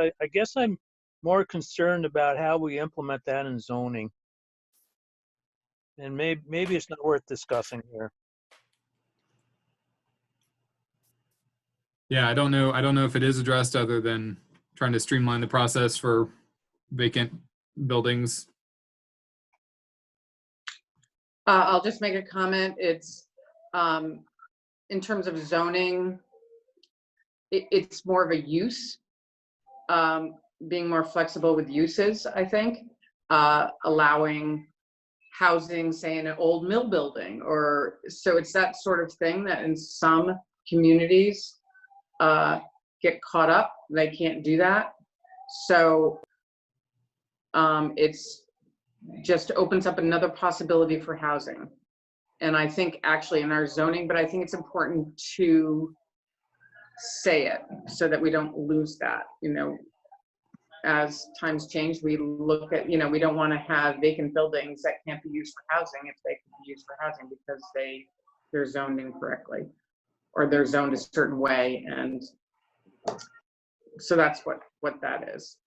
I'm more concerned about how we implement that in zoning. And maybe it's not worth discussing here. Yeah, I don't know if it is addressed other than trying to streamline the process for vacant buildings. I'll just make a comment. It's in terms of zoning, it's more of a use, being more flexible with uses, I think, allowing housing, say in an old mill building, or so it's that sort of thing that in some communities get caught up. They can't do that. So it's just opens up another possibility for housing. And I think actually in our zoning, but I think it's important to say it so that we don't lose that. You know, as times change, we look at, you know, we don't want to have vacant buildings that can't be used for housing if they can be used for housing because they're zoned incorrectly or they're zoned a certain way. And so that's what that is.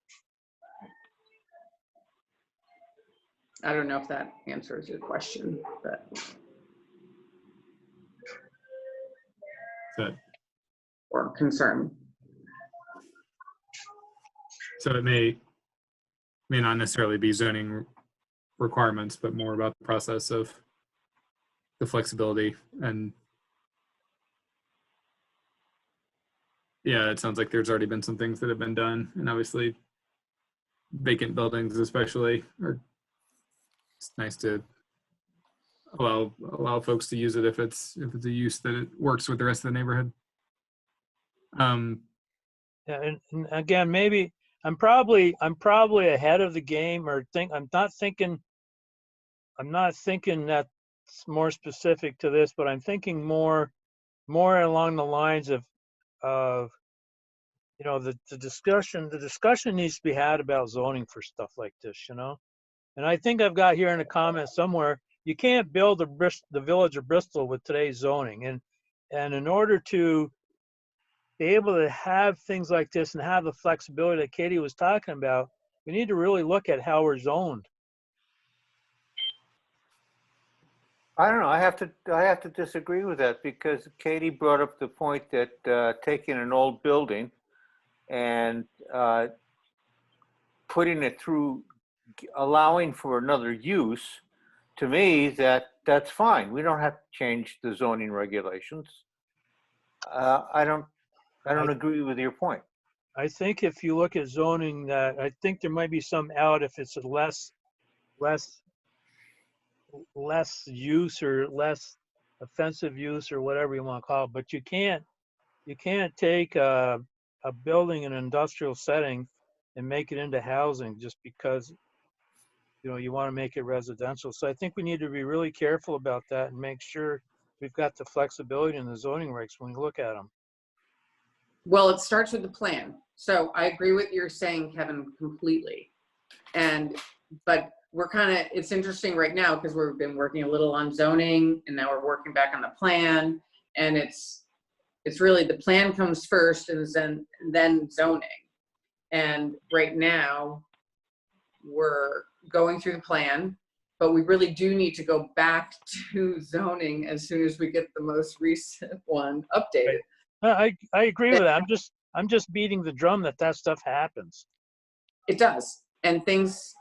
I don't know if that answers your question, but. Or concern. So it may not necessarily be zoning requirements, but more about the process of the flexibility. And yeah, it sounds like there's already been some things that have been done, and obviously vacant buildings especially it's nice to allow folks to use it if it's a use that it works with the rest of the neighborhood. Yeah, and again, maybe I'm probably ahead of the game, or I'm not thinking that's more specific to this, but I'm thinking more along the lines of you know, the discussion needs to be had about zoning for stuff like this, you know. And I think I've got here in a comment somewhere, you can't build the village of Bristol with today's zoning, and in order to be able to have things like this and have the flexibility that Katie was talking about, we need to really look at how we're zoned. I don't know. I have to disagree with that because Katie brought up the point that taking an old building and putting it through, allowing for another use, to me that's fine. We don't have to change the zoning regulations. I don't agree with your point. I think if you look at zoning, that I think there might be some out if it's a less less use or less offensive use or whatever you want to call it, but you can't take a building in an industrial setting and make it into housing just because you want to make it residential. So I think we need to be really careful about that and make sure we've got the flexibility in the zoning regs when we look at them. Well, it starts with the plan. So I agree with you're saying, Kevin, completely. But we're it's interesting right now because we've been working a little on zoning and now we're working back on the plan, and it's really the plan comes first and then zoning. And right now we're going through the plan, but we really do need to go back to zoning as soon as we get the most recent one updated. I agree with that. I'm just beating the drum that stuff happens. It does. And there's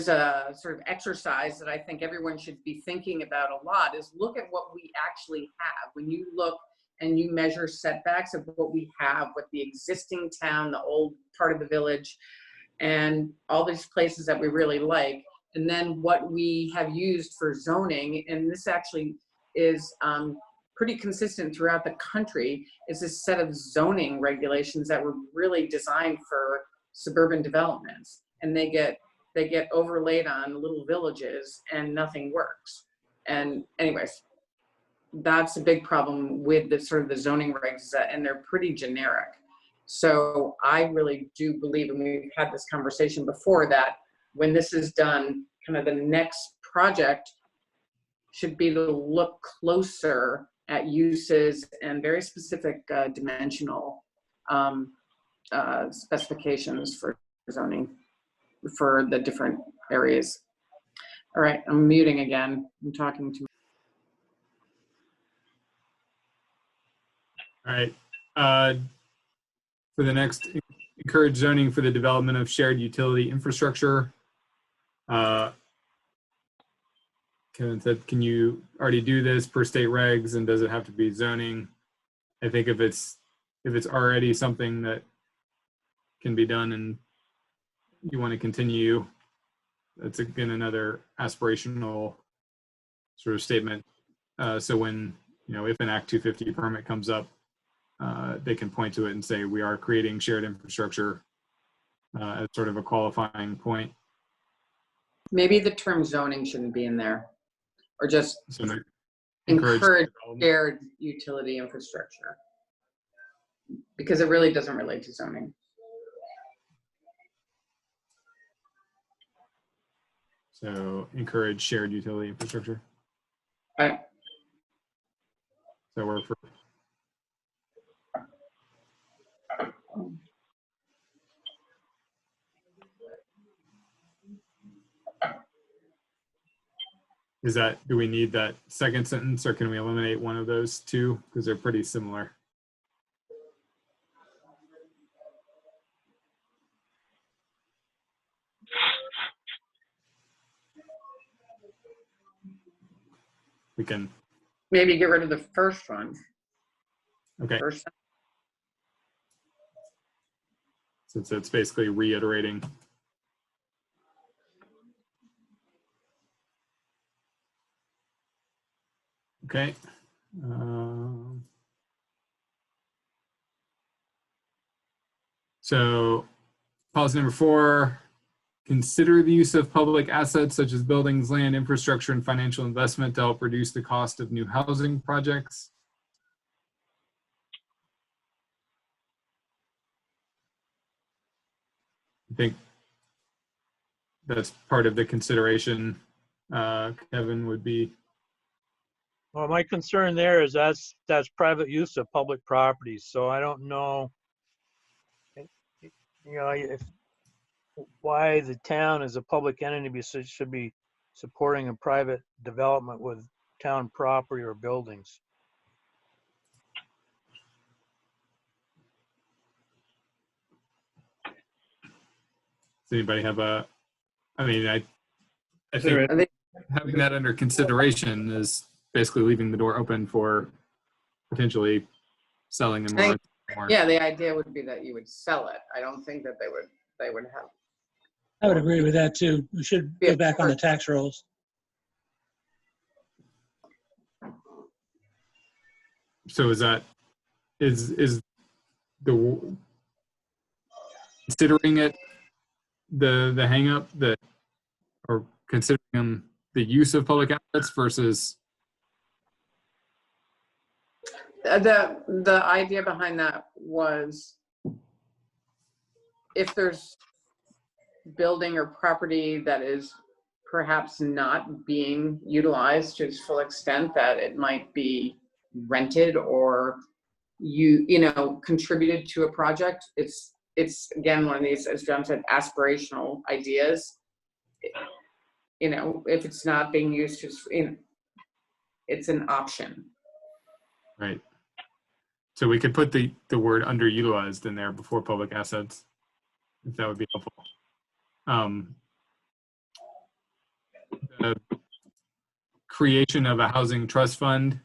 a sort of exercise that I think everyone should be thinking about a lot is look at what we actually have. When you look and you measure setbacks of what we have with the existing town, the old part of the village, and all these places that we really like, and then what we have used for zoning, and this actually is pretty consistent throughout the country, is this set of zoning regulations that were really designed for suburban developments, and they get overlaid on little villages and nothing works. And anyways, that's a big problem with the sort of the zoning regs, and they're pretty generic. So I really do believe, and we've had this conversation before, that when this is done, kind of the next project should be to look closer at uses and very specific dimensional specifications for zoning for the different areas. All right, I'm muting again. I'm talking to. All right. For the next, encourage zoning for the development of shared utility infrastructure. Kevin said, can you already do this per state regs, and does it have to be zoning? I think if it's already something that can be done and you want to continue, that's again another aspirational sort of statement. So when, if an Act 250 permit comes up, they can point to it and say, we are creating shared infrastructure as sort of a qualifying point. Maybe the term zoning shouldn't be in there, or just So encourage shared utility infrastructure, because it really doesn't relate to zoning. So encourage shared utility infrastructure. Right. So we're for. Do we need that second sentence, or can we eliminate one of those two? Because they're pretty similar. We can. Maybe get rid of the first one. Okay. First. Since it's basically reiterating. Okay. So policy number 4, consider the use of public assets such as buildings, land, infrastructure, and financial investment to help reduce the cost of new housing projects. I think that's part of the consideration, Kevin, would be. Well, my concern there is that's private use of public properties. So I don't know, if why the town as a public entity should be supporting a private development with town property or buildings. Does anybody have I think having that under consideration is basically leaving the door open for potentially selling them more. Yeah, the idea would be that you would sell it. I don't think that they would have. I would agree with that too. We should Yeah, go back on sure. the tax rolls. So is the considering it the hang up that, or considering the use of public assets versus, The idea behind that was if there's building or property that is perhaps not being utilized to its full extent, that it might be rented or you know, contributed to a project. It's again, one of these, as John said, aspirational ideas. You know, if it's not being used, it's an option. right? So we could put the word underutilized in there before public assets, if that would be helpful. The creation of a housing trust fund.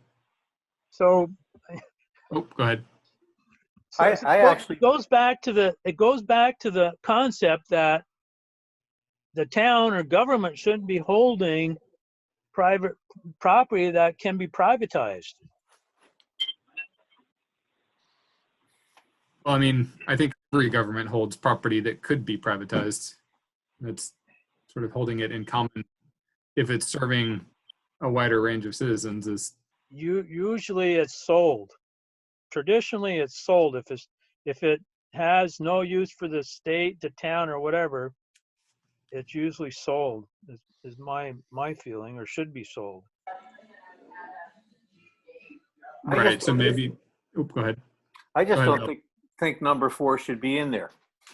So, Oh, go ahead. so I it actually- goes back to the concept that the town or government shouldn't be holding private property that can be privatized. Well, I mean, I think every government holds property that could be privatized. That's sort of holding it in common if it's serving a wider range of citizens. Is Usually it's sold. Traditionally, it's sold. If it has no use for the state, the town, or whatever, it's usually sold. Is my feeling, or should be sold. right. So maybe. Oh, go ahead. I just Go ahead, don't think number 4 should be in there,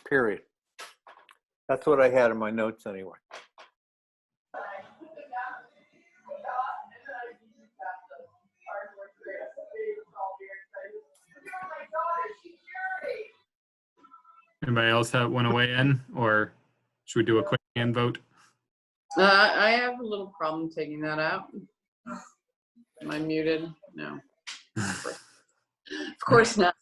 period. That's what I had in my notes anyway. Anybody else want to weigh in, or should we do a quick hand vote? I have a little problem taking that out. Am I muted? No. Of course not.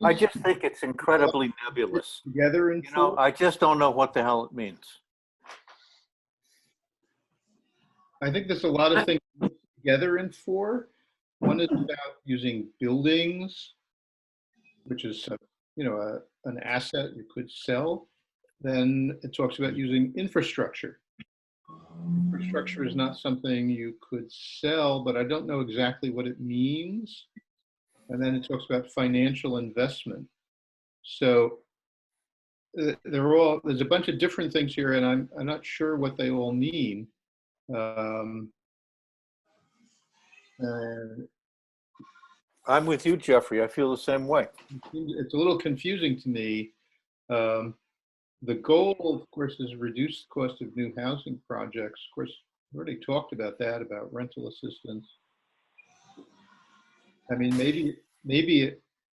I just think it's incredibly nebulous. Together in You know, four? I just don't know what the hell it means. I think there's a lot of things together in 4. One is about using buildings, which is, an asset you could sell. Then it talks about using infrastructure. Infrastructure is not something you could sell, but I don't know exactly what it means. And then it talks about financial investment. So there's a bunch of different things here, and I'm not sure what they all mean. And I'm with you, Jeffrey. I feel the same way. it's a little confusing to me. The goal, of course, is reduce the cost of new housing projects. Of course, we already talked about that, about rental assistance. I mean, maybe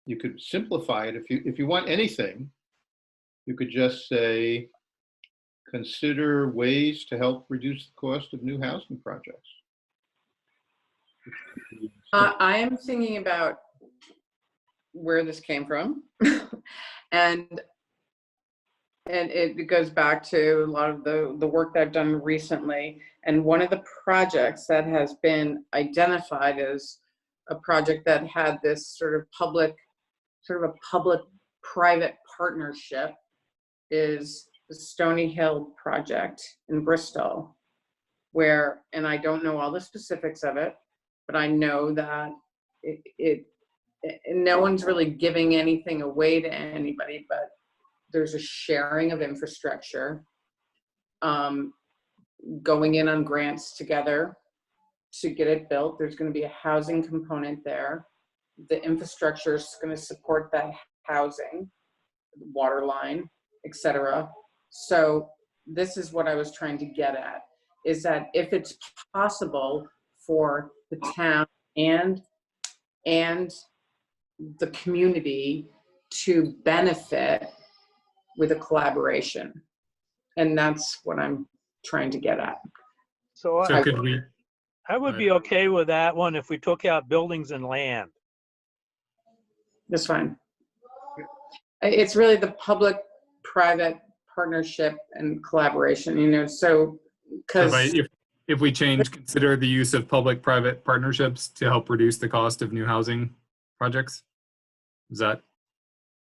you could simplify it. If you want anything, you could just say, consider ways to help reduce the cost of new housing projects. I am thinking about where this came from. and it goes back to a lot of the work that I've done recently. And one of the projects that has been identified as a project that had this sort of public-private partnership is the Stony Hill project in Bristol, where, and I don't know all the specifics of it, but I know that no one's really giving anything away to anybody, but there's a sharing of infrastructure, going in on grants together to get it built. There's going to be a housing component there. The infrastructure is going to support that housing, water line, etc. So this is what I was trying to get at, is that if it's possible for the town and the community to benefit with a collaboration. And that's what I'm trying to get at. So So could we? I would be okay with that one if we took out buildings and land. That's fine. It's really the public-private partnership and collaboration, you know, so, So because, if we change, consider the use of public-private partnerships to help reduce the cost of new housing projects? Does that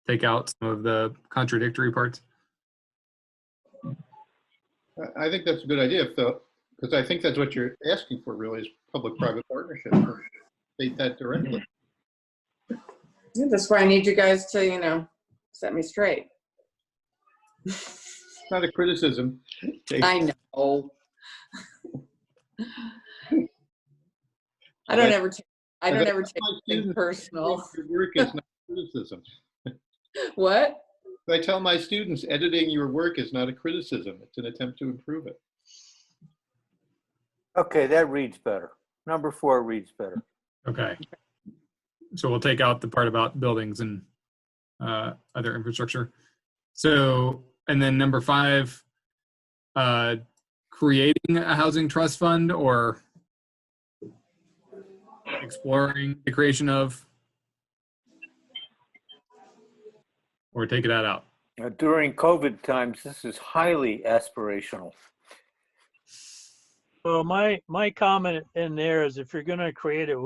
take out some of the contradictory parts? I think that's a good idea, though, because I think that's what you're asking for, really, is public-private partnership. State that directly. yeah, that's why I need you guys to, you know, set me straight. It's not a criticism. I know. I don't ever take anything personal. Your work is not criticism. What? I tell my students, editing your work is not a criticism. It's an attempt to improve it. Okay, that reads better. Number 4 reads better. Okay. So we'll take out the part about buildings and other infrastructure. So, and then number 5, creating a housing trust fund or exploring the creation of, or take that out. During COVID times, this is highly aspirational. Well, my comment in there is if you're going to create it,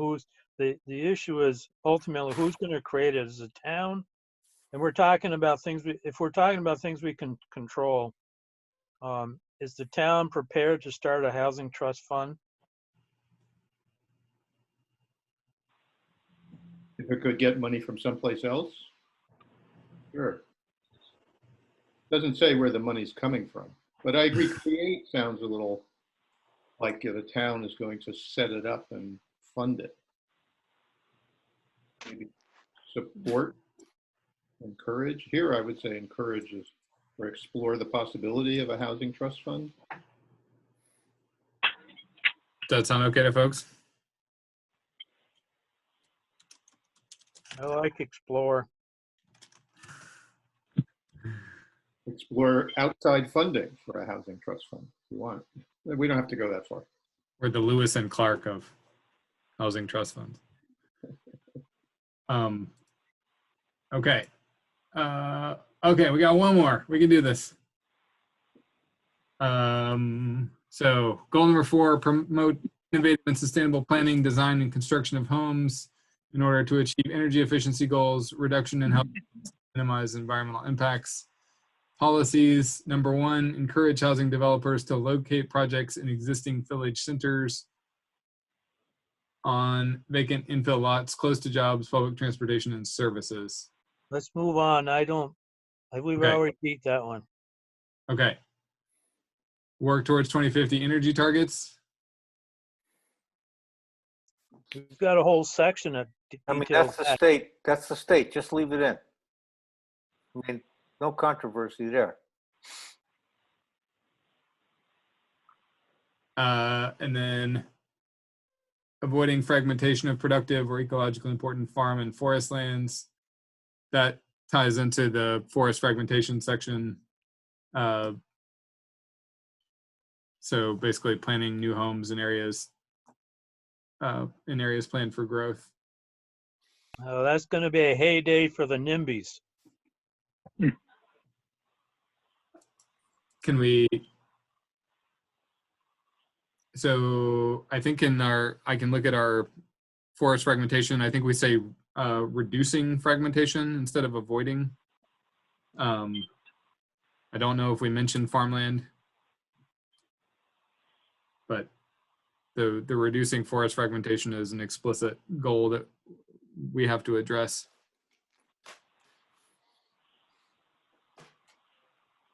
the issue is ultimately who's going to create it as a town, and we're talking about things. If we're talking about things we can control, is the town prepared to start a housing trust fund? If it could get money from someplace else, sure. Doesn't say where the money's coming from, but I agree, create sounds a little like the town is going to set it up and fund it. Maybe support, encourage. Here I would say encourage is, or explore the possibility of a housing trust fund. Does that sound okay to folks? I like explore. Explore outside funding for a housing trust fund if you want. We don't have to go that far. Or the Lewis and Clark of housing trust funds. Okay. Okay, we got one more. We can do this. So goal number 4, promote innovative and sustainable planning, design, and construction of homes in order to achieve energy efficiency goals, reduction in health, minimize environmental impacts. Policies, number 1, encourage housing developers to locate projects in existing village centers on vacant infill lots close to jobs, public transportation, and services. Let's move on. We've Okay. already beat that one. Okay. Work towards 2050 energy targets. We've got a whole section that I mean, details that's the that. state. That's the state. Just leave it in. I mean, no controversy there. And then avoiding fragmentation of productive or ecologically important farm and forest lands. That ties into the forest fragmentation section. So basically planning new homes in areas planned for growth. Oh, that's going to be a heyday for the NIMBYs. Can we, so I think I can look at our forest fragmentation. I think we say reducing fragmentation instead of avoiding. I don't know if we mentioned farmland, but the reducing forest fragmentation is an explicit goal that we have to address.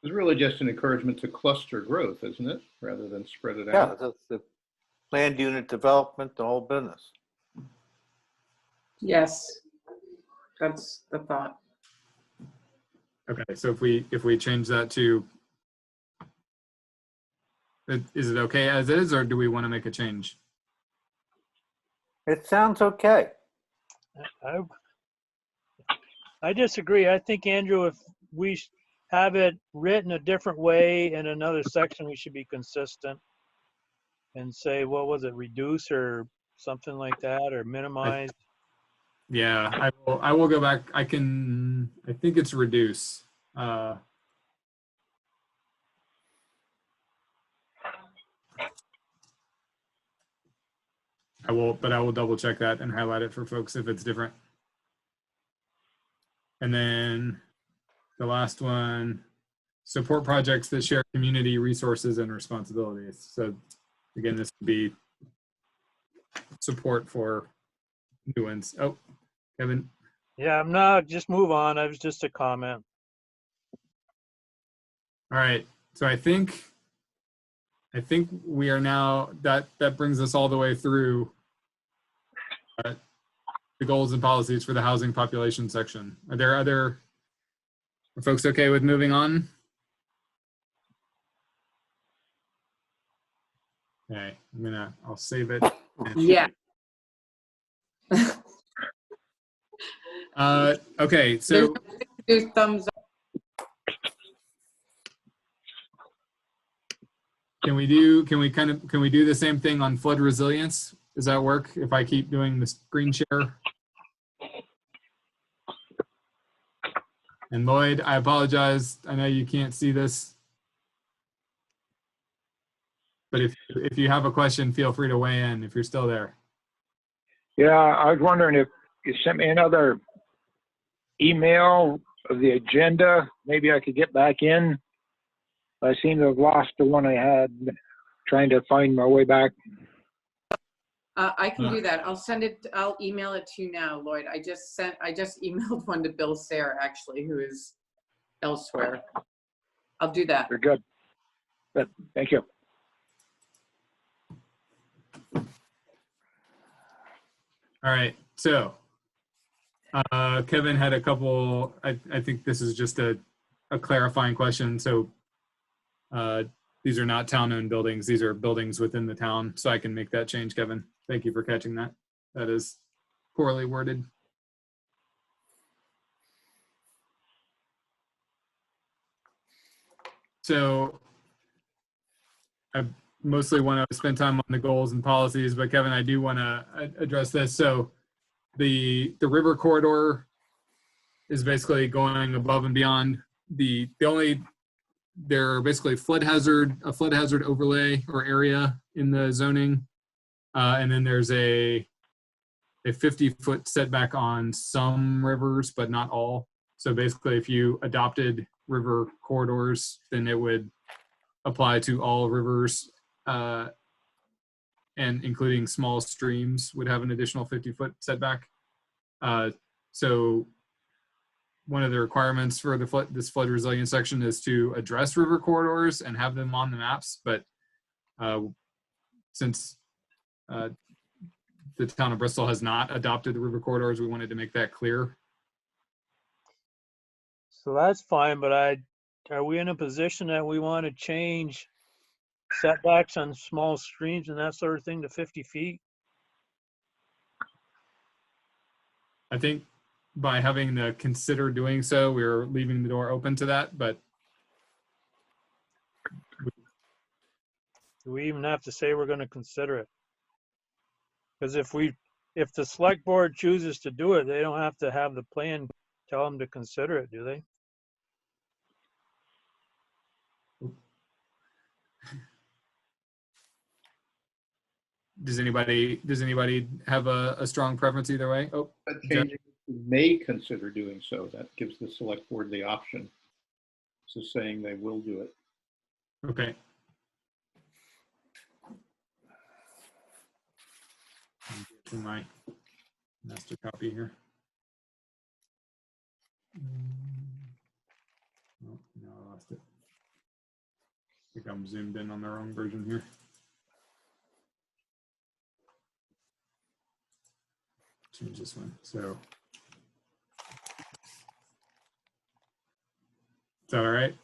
It's really just an encouragement to cluster growth, isn't it? Rather than spread it Yeah, out. the land unit development, the whole business. Yes, that's the thought. Okay, so if we change that to, is it okay as is, or do we want to make a change? It sounds okay. I disagree. I think, Andrew, if we have it written a different way in another section, we should be consistent and say, what was it, reduce or something like that, or minimize. Yeah, I will go back. I can I think it's reduce. I will double check that and highlight it for folks if it's different. And then the last one, support projects that share community resources and responsibilities. So again, this would be support for new ones. Oh, Kevin. Yeah, I'm not, just move on. It was just a comment. All right. So I think we are now, that brings us all the way through the goals and policies for the housing population section. Are folks okay with moving on? Okay, I'll save it. Yeah. Okay, so Do thumbs up. can we do the same thing on flood resilience? Does that work if I keep doing the screen share? And Lloyd, I apologize. I know you can't see this. But if you have a question, feel free to weigh in if you're still there. Yeah, I was wondering if you sent me another email of the agenda, maybe I could get back in. I seem to have lost the one I had, trying to find my way back. I can do that. I'll email it to you now, Lloyd. I just emailed one to Bill Sayre, actually, who is elsewhere. I'll do that. You're good. Good. Thank you. All right, so Kevin had a couple, I think this is just a clarifying question. So these are not town-owned buildings. These are buildings within the town. So I can make that change, Kevin. Thank you for catching that. That is poorly worded. So I mostly want to spend time on the goals and policies, but Kevin, I do want to address this. So the river corridor is basically going above and beyond there are basically a flood hazard overlay or area in the zoning. And then there's a 50-foot setback on some rivers, but not all. So basically, if you adopted river corridors, then it would apply to all rivers, and including small streams would have an additional 50-foot setback. So one of the requirements for this flood resilience section is to address river corridors and have them on the maps. But since the town of Bristol has not adopted the river corridors, we wanted to make that clear. So that's fine, but are we in a position that we want to change setbacks on small streams and that sort of thing to 50 feet? I think by having to consider doing so, we're leaving the door open to that, but Do we even have to say we're going to consider it? Because if the select board chooses to do it, they don't have to have the plan tell them to consider it, do they? does anybody have a strong preference either way? Oh, Changing may consider doing so. That gives the select board the option. So saying they will do it. okay. To my master copy here. Oh, no, I lost it. I think I'm zoomed in on the wrong version here. Change this one. So is that all right?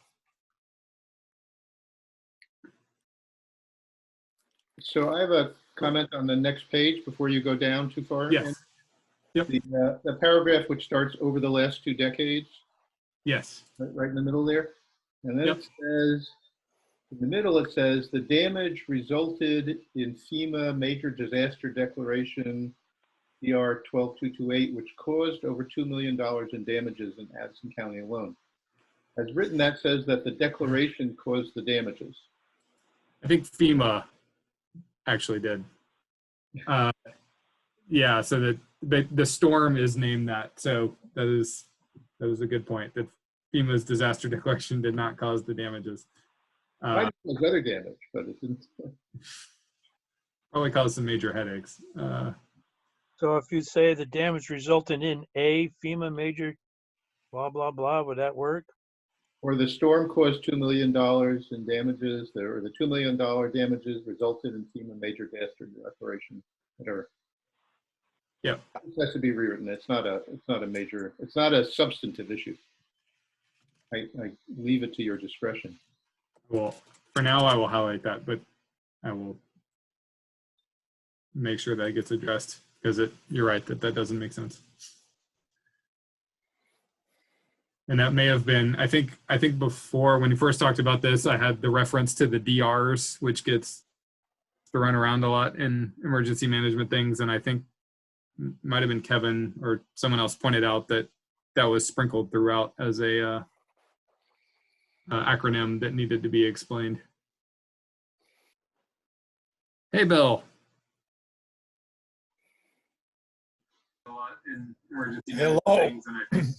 So I have a comment on the next page before you go down too far. Yes. Yep. The paragraph which starts over the last 2 decades, Yes. right in the middle there. And then Yep. it says, in the middle it says, the damage resulted in FEMA major disaster declaration DR 12228, which caused over $2 million in damages in Addison County alone. As written, that says that the declaration caused the damages. I think FEMA actually did. Yeah, so the storm is named that. So that is a good point. That FEMA's disaster declaration did not cause the damages. Might have caused other damage, but it didn't. Probably caused some major headaches. So if you say the damage resulted in a FEMA major, blah, blah, blah, would that work? Or the storm caused $2 million in damages, or the $2 million damages resulted in FEMA major disaster declaration, whatever. Yep. This has to be rewritten. It's not a major, it's not a substantive issue. I leave it to your discretion. Well, for now, I will highlight that, but I will make sure that gets addressed because you're right that doesn't make sense. And that may have been, I think before when you first talked about this, I had the reference to the DRs, which gets thrown around a lot in emergency management things. And I think might have been Kevin or someone else pointed out that was sprinkled throughout as a acronym that needed to be explained. Hey, Bill. A lot in emergency management things, and I think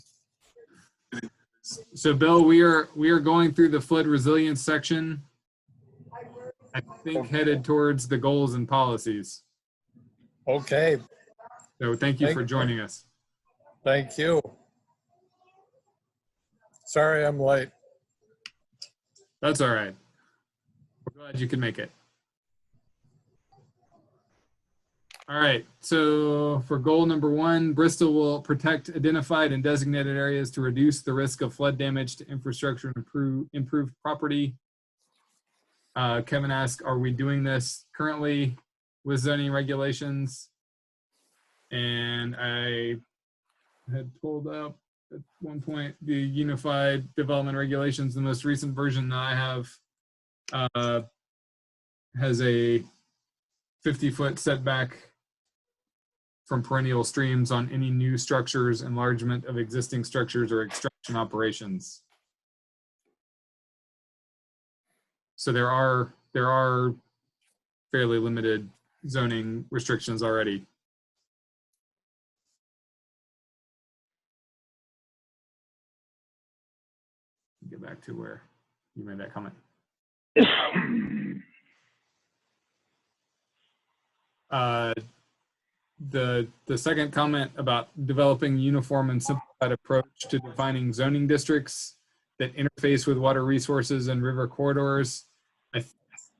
so, Bill, we are going through the flood resilience section. I think headed towards the goals and policies. Okay, So thank you for joining us. thank you. Sorry I'm late. That's all right. We're glad you could make it. All right, so for goal number 1, Bristol will protect identified and designated areas to reduce the risk of flood damage to infrastructure and improve property. Kevin asked, are we doing this currently with zoning regulations? And I had pulled up at one point the Unified Development Regulations. The most recent version that I have has a 50-foot setback from perennial streams on any new structures, enlargement of existing structures, or extraction operations. So there are fairly limited zoning restrictions already. Get back to where you made that comment. The second comment about developing uniform and simplified approach to defining zoning districts that interface with water resources and river corridors.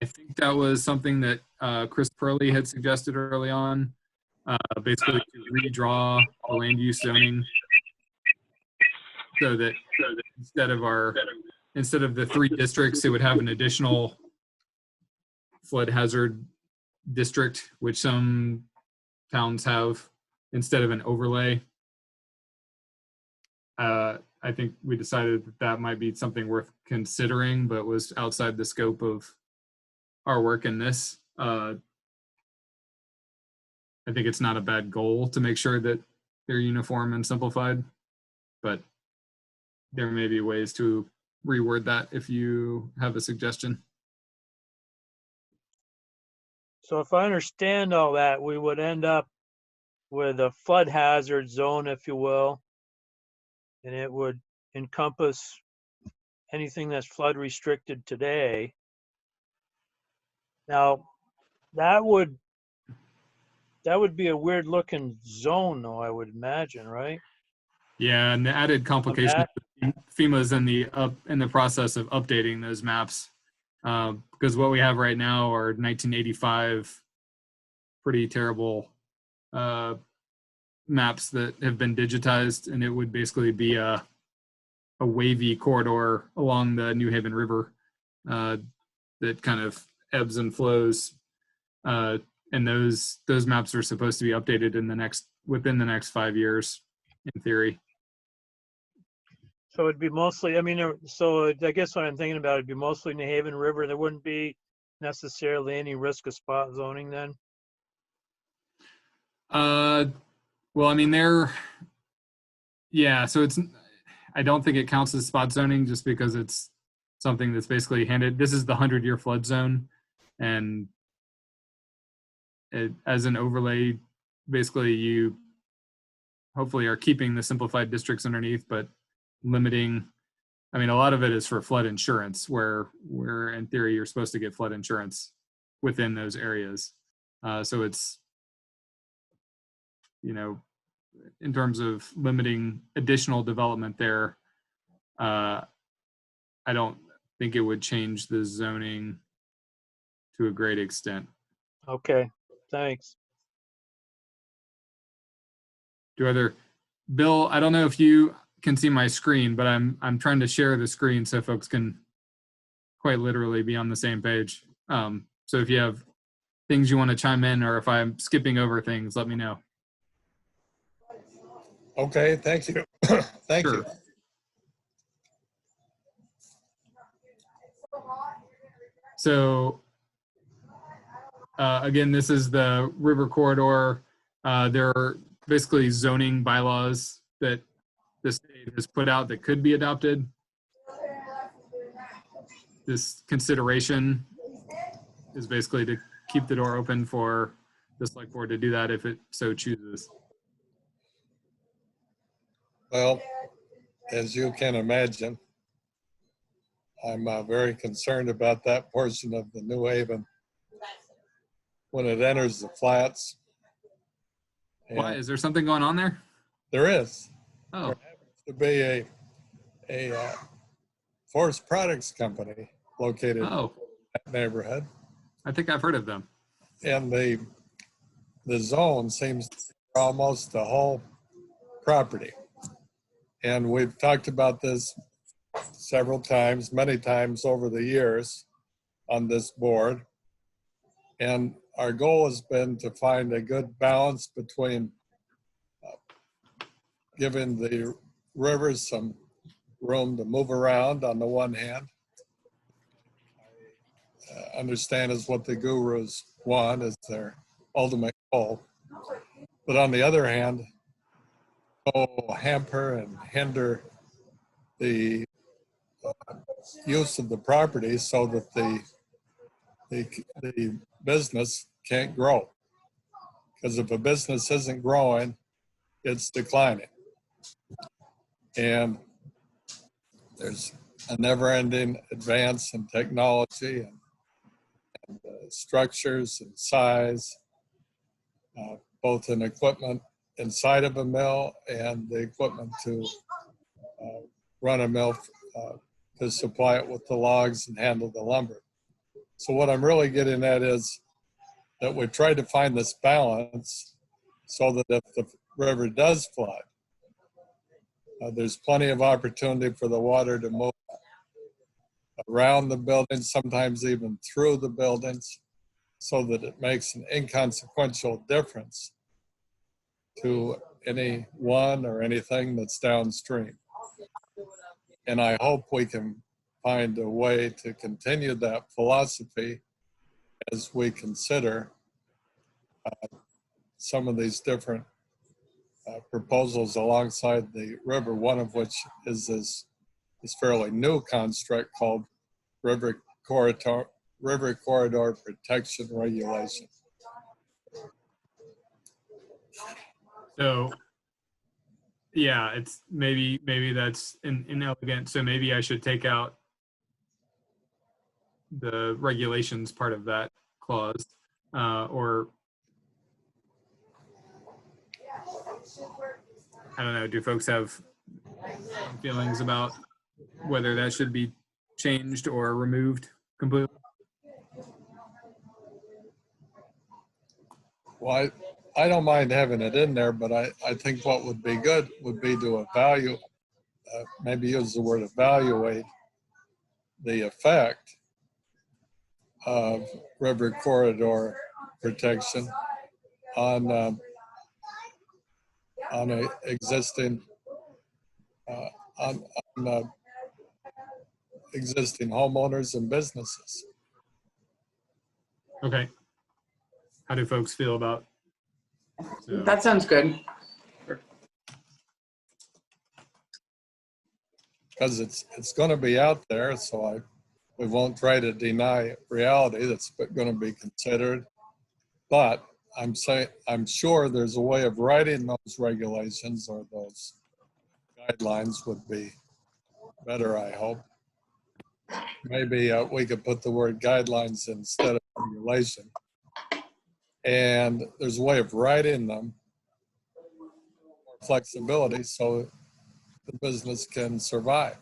I think that was something that Chris Purley had suggested early on, basically to redraw the land use zoning so that instead of the 3 districts, it would have an additional flood hazard district, which some towns have instead of an overlay. I think we decided that might be something worth considering, but was outside the scope of our work in this. I think it's not a bad goal to make sure that they're uniform and simplified, but there may be ways to reword that if you have a suggestion. So if I understand all that, we would end up with a flood hazard zone, if you will, and it would encompass anything that's flood restricted today. Now, that would be a weird looking zone, though, I would imagine, right? Yeah, and the added complication, FEMA's in the process of updating those maps, because what we have right now are 1985 pretty terrible maps that have been digitized, and it would basically be a wavy corridor along the New Haven River that kind of ebbs and flows, and those maps are supposed to be updated within the next 5 years, in theory. So it'd be mostly, I mean, so I guess what I'm thinking about, it'd be mostly New Haven River. There wouldn't be necessarily any risk of spot zoning then? Well, I mean, yeah, so I don't think it counts as spot zoning just because it's something that's basically handed. This is the 100-year flood zone, and as an overlay, basically you hopefully are keeping the simplified districts underneath, but limiting. I mean, a lot of it is for flood insurance, where in theory you're supposed to get flood insurance within those areas. So it's, in terms of limiting additional development there, I don't think it would change the zoning to a great extent. Okay, thanks. Bill, I don't know if you can see my screen, but I'm trying to share the screen so folks can quite literally be on the same page. So if you have things you want to chime in, or if I'm skipping over things, let me know. Okay, thank you. Thank you. So again, this is the river corridor. There are basically zoning bylaws that the state has put out that could be adopted. This consideration is basically to keep the door open for the select board to do that if it so chooses. Well, as you can imagine, I'm very concerned about that portion of the New Haven when it enters the flats. Why? Is there something going on there? There is. Oh, There happens to be a forest products company located in that neighborhood, I think I've heard of them. and the zone seems to be almost the whole property. And we've talked about this several times, many times over the years on this board. And our goal has been to find a good balance between giving the rivers some room to move around on the one hand. I understand is what the gurus want as their ultimate goal. But on the other hand, hamper and hinder the use of the property so that the business can't grow. Because if a business isn't growing, it's declining. And there's a never-ending advance in technology and structures and size, both in equipment inside of a mill and the equipment to run a mill to supply it with the logs and handle the lumber. So what I'm really getting at is that we try to find this balance so that if the river does flood, there's plenty of opportunity for the water to move around the buildings, sometimes even through the buildings, so that it makes an inconsequential difference to anyone or anything that's downstream. And I hope we can find a way to continue that philosophy as we consider some of these different proposals alongside the river, one of which is this fairly new construct called River Corridor Protection Regulation. So yeah, it's maybe that's inelegant. So maybe I should take out the regulations part of that clause, or I don't know. Do folks have feelings about whether that should be changed or removed completely? Well, I don't mind having it in there, but I think what would be good would be to maybe use the word evaluate the effect of river corridor protection on existing existing homeowners and businesses. Okay. How do folks feel about? That sounds good. because it's going to be out there. So we won't try to deny reality. That's going to be considered. But I'm sure there's a way of writing those regulations or those guidelines would be better, I hope. Maybe we could put the word guidelines instead of regulation. And there's a way of writing them, more flexibility, so the business can survive.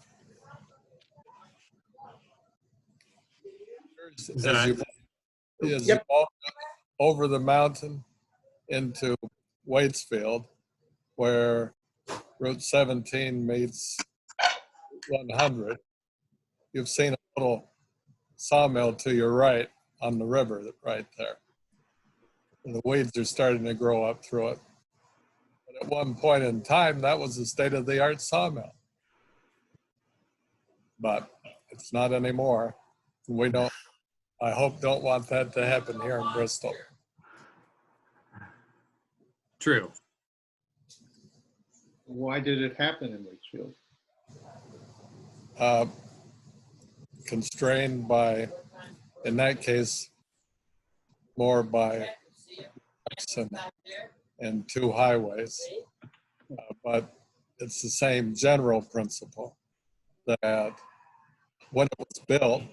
As you walk over the mountain into Waitsfield, where Route 17 meets 100, you've seen a little sawmill to your right on the river right there. And the weeds are starting to grow up through it. But at one point in time, that was a state-of-the-art sawmill. But it's not anymore. We don't, I hope, don't want that to happen here in Bristol. True. Why did it happen in Waitsfield? Constrained by, in that case, more by and two highways. But it's the same general principle that when it was built,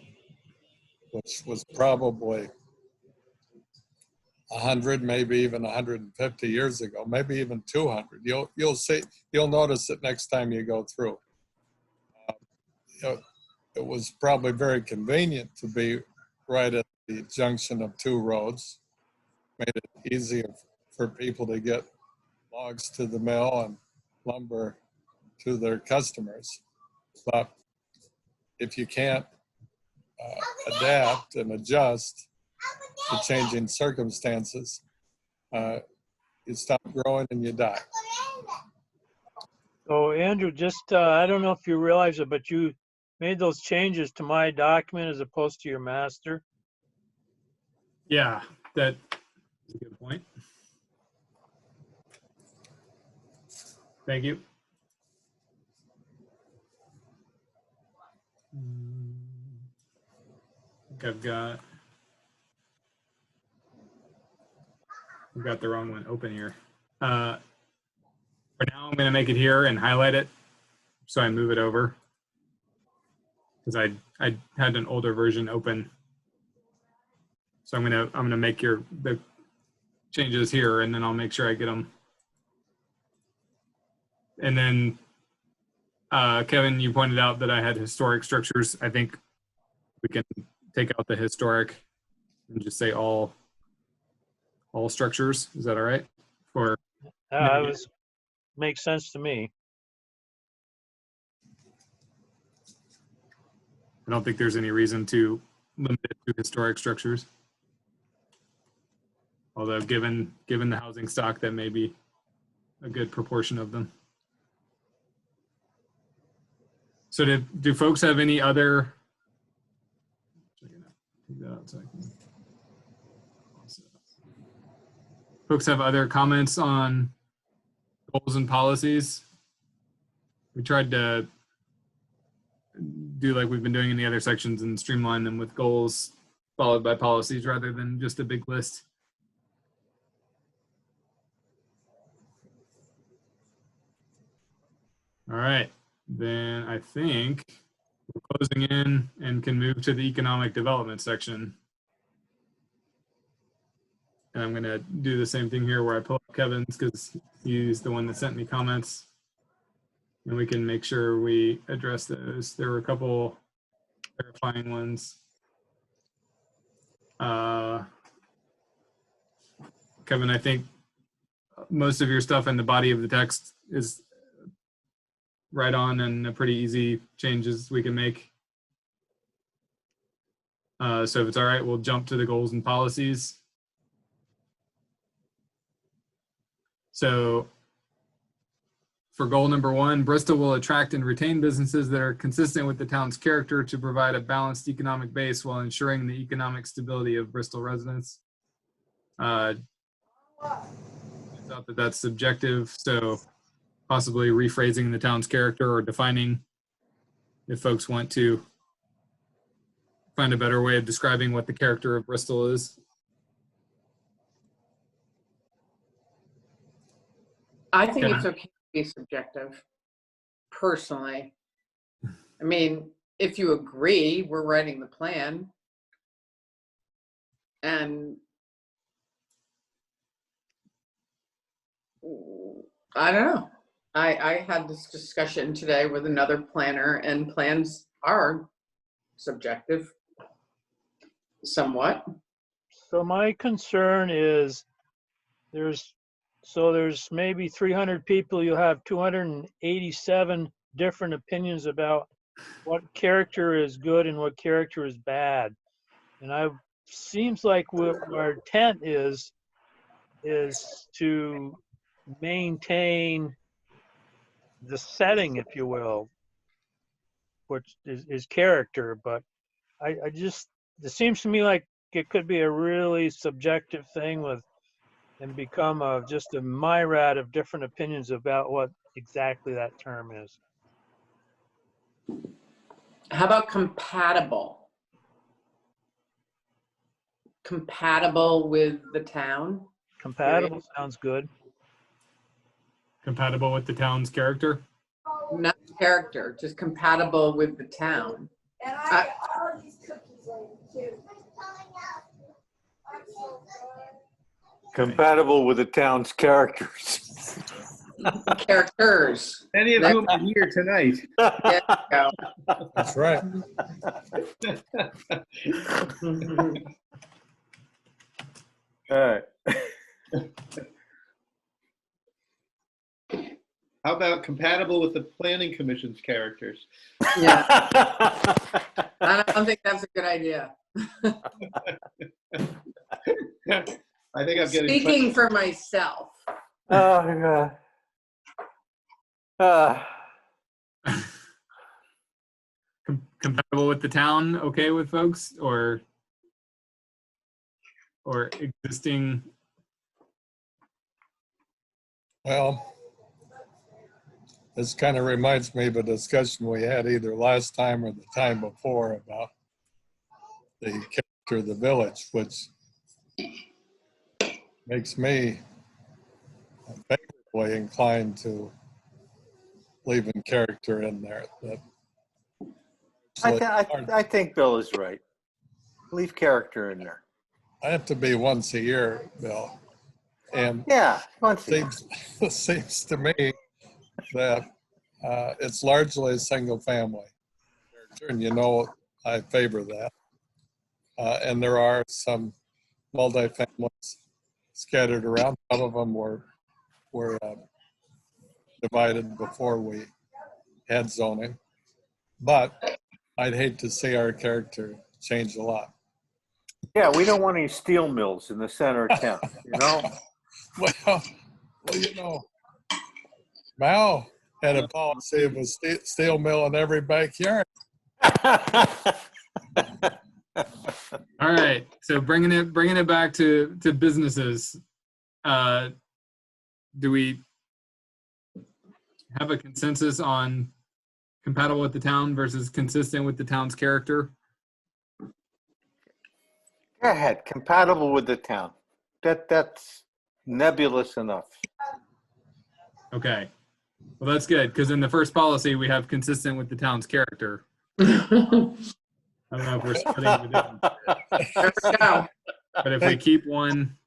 which was probably 100, maybe even 150 years ago, maybe even 200. You'll notice it next time you go through. It was probably very convenient to be right at the junction of two roads. Made it easier for people to get logs to the mill and lumber to their customers. But if you can't adapt and adjust to changing circumstances, you stop growing and you die. So Andrew, just, I don't know if you realize it, but you made those changes to my document as opposed to your master. Yeah, that's a good point. Thank you. I think I've got the wrong one open here. For now, I'm going to make it here and highlight it so I move it over, because I had an older version open. So I'm gonna make the changes here, and then I'll make sure I get them. And then Kevin, you pointed out that I had historic structures. I think we can take out the historic and just say all structures. Is that all right? Or Makes sense to me. I don't think there's any reason to limit it to historic structures. Although given the housing stock, that may be a good proportion of them. So do folks have any other? Folks have other comments on goals and policies? We tried to do like we've been doing in the other sections and streamline them with goals followed by policies rather than just a big list. All right, then I think we're closing in and can move to the economic development section. And I'm gonna do the same thing here where I pull up Kevin's because he's the one that sent me comments. And we can make sure we address those. There were a couple clarifying ones. Kevin, I think most of your stuff in the body of the text is right on and a pretty easy changes we can make. So if it's all right, we'll jump to the goals and policies. So for goal number 1, Bristol will attract and retain businesses that are consistent with the town's character to provide a balanced economic base while ensuring the economic stability of Bristol residents. I thought that that's subjective, so possibly rephrasing the town's character or defining if folks want to find a better way of describing what the character of Bristol is. I think Yeah. it's okay to be subjective, personally. I mean, if you agree, we're writing the plan. And I don't know. I had this discussion today with another planner, and plans are subjective somewhat. So my concern is there's maybe 300 people, you have 287 different opinions about what character is good and what character is bad. And seems like what our intent is to maintain the setting, if you will, which is character. But I just, it seems to me like it could be a really subjective thing and become just a myriad of different opinions about what exactly that term is. How about compatible? Compatible with the town? Compatible sounds good. Compatible with the town's character? Not character, just compatible with the town. And I get all these cookies later too. Compatible with the town's characters. Characters. Any of whom are here tonight. There you go. That's right. All right. How about compatible with the planning commission's characters? Yeah, I don't think that's a good idea. I think I'm getting. Speaking for myself. Oh, God. Compatible with the town, okay with folks, or existing? Well, this kind of reminds me of a discussion we had either last time or the time before about the character of the village, which makes me favorably inclined to leaving character in there. I think Bill is right. Leave character in there. I have to be once a year, Bill. And Yeah, once a year. it seems to me that it's largely a single family. And you know, I favor that. And there are some multi-families scattered around. Some of them were divided before we had zoning. But I'd hate to see our character change a lot. Yeah, we don't want any steel mills in the center of town, you know? Well, you know, Mao had a policy of a steel mill in every backyard. All right, so bringing it back to businesses. Do we have a consensus on compatible with the town versus consistent with the town's character? Go ahead, compatible with the town. That's nebulous enough. Okay, well that's good, because in the first policy we have consistent with the town's character. I don't know if we're splitting the difference. There we go. But if we keep one,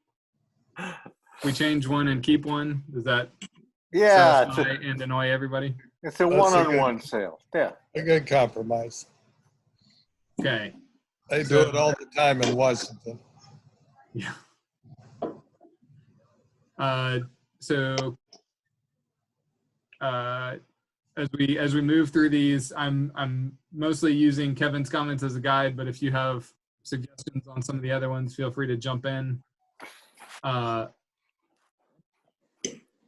we change one and keep one, does that satisfy and annoy everybody? It's a one-on-one sale. Yeah. A good compromise. Okay. They do it all the time in Washington. Yeah. As we move through these, I'm mostly using Kevin's comments as a guide, but if you have suggestions on some of the other ones, feel free to jump in.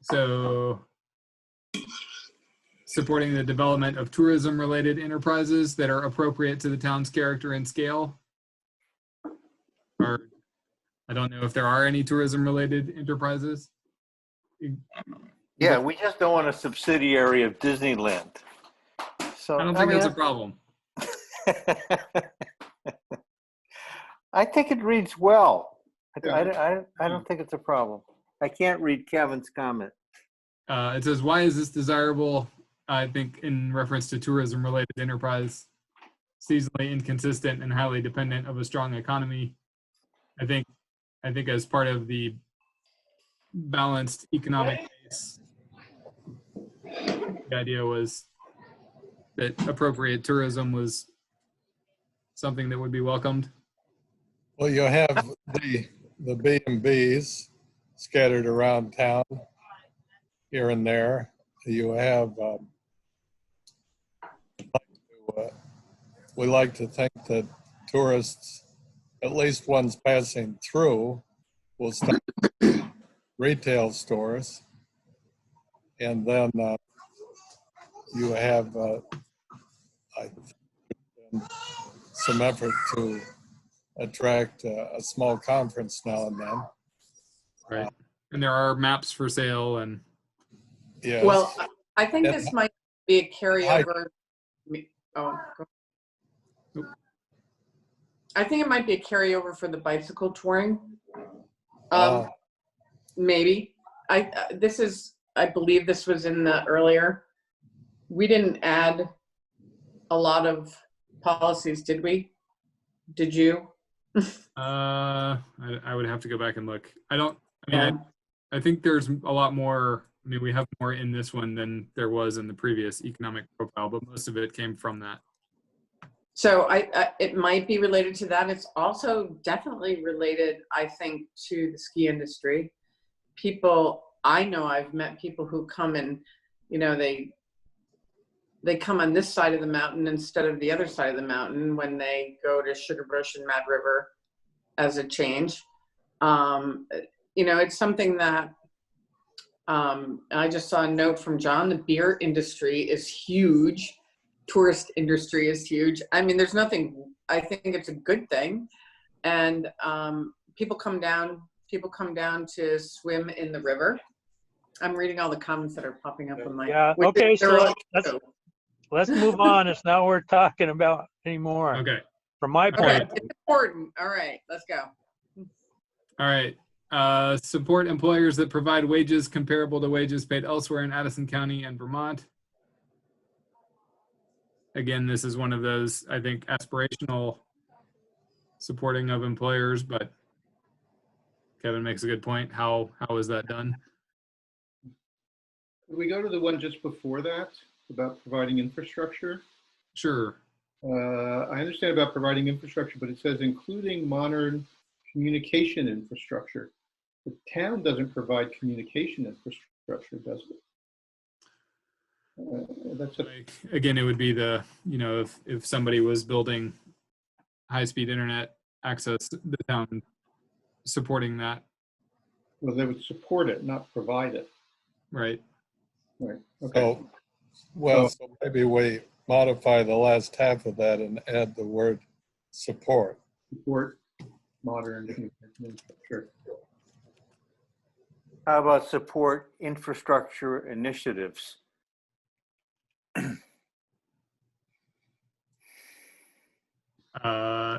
So supporting the development of tourism-related enterprises that are appropriate to the town's character and scale. Or I don't know if there are any tourism-related enterprises. Yeah, we just don't want a subsidiary of Disneyland. So I don't think mean, that's a problem. I think it reads well. Yeah. I don't think it's a problem. I can't read Kevin's comment. It says, why is this desirable? I think in reference to tourism related enterprise, seasonally inconsistent and highly dependent of a strong economy. I think as part of the balanced economic base, the idea was that appropriate tourism was something that would be welcomed. Well, you have the B&Bs scattered around town here and there. You have, we like to think that tourists, at least ones passing through, will stop at retail stores. And then you have I think, some effort to attract a small conference now and then. Right. And there are maps for sale and Yes. Well, I think And- this might be a carryover. Oh, go- I think it might be a carryover for the bicycle touring. Maybe. I believe this was in the earlier. We didn't add a lot of policies, did we? Did you? I would have to go back and look. I Yeah. think there's a lot more. I mean, we have more in this one than there was in the previous economic profile, but most of it came from that. So it might be related to that. It's also definitely related, I think, to the ski industry. People, I know I've met people who come and, they come on this side of the mountain instead of the other side of the mountain when they go to Sugarbush and Mad River as a change. It's something that I just saw a note from John. The beer industry is huge. Tourist industry is huge. I mean, there's nothing, I think it's a good thing. And people come down to swim in the river. I'm reading all the comments that are popping up on my. Yeah, which okay, they're so all- let's move on. It's not worth talking about anymore. Okay. From my Okay, point, it's important. All right, let's go. All right. Support employers that provide wages comparable to wages paid elsewhere in Addison County and Vermont. Again, this is one of those, I think, aspirational supporting of employers, but Kevin makes a good point. How is that done? Could we go to the one just before that about providing infrastructure? Sure. I understand about providing infrastructure, but it says including modern communication infrastructure. The town doesn't provide communication infrastructure, does it? That's a, Again, it would be the, if somebody was building high-speed internet access, the town supporting that, well, they would support it, not provide it. right? Right. Okay. So maybe we modify the last half of that and add the word support. Support modern communication infrastructure. How about support infrastructure initiatives?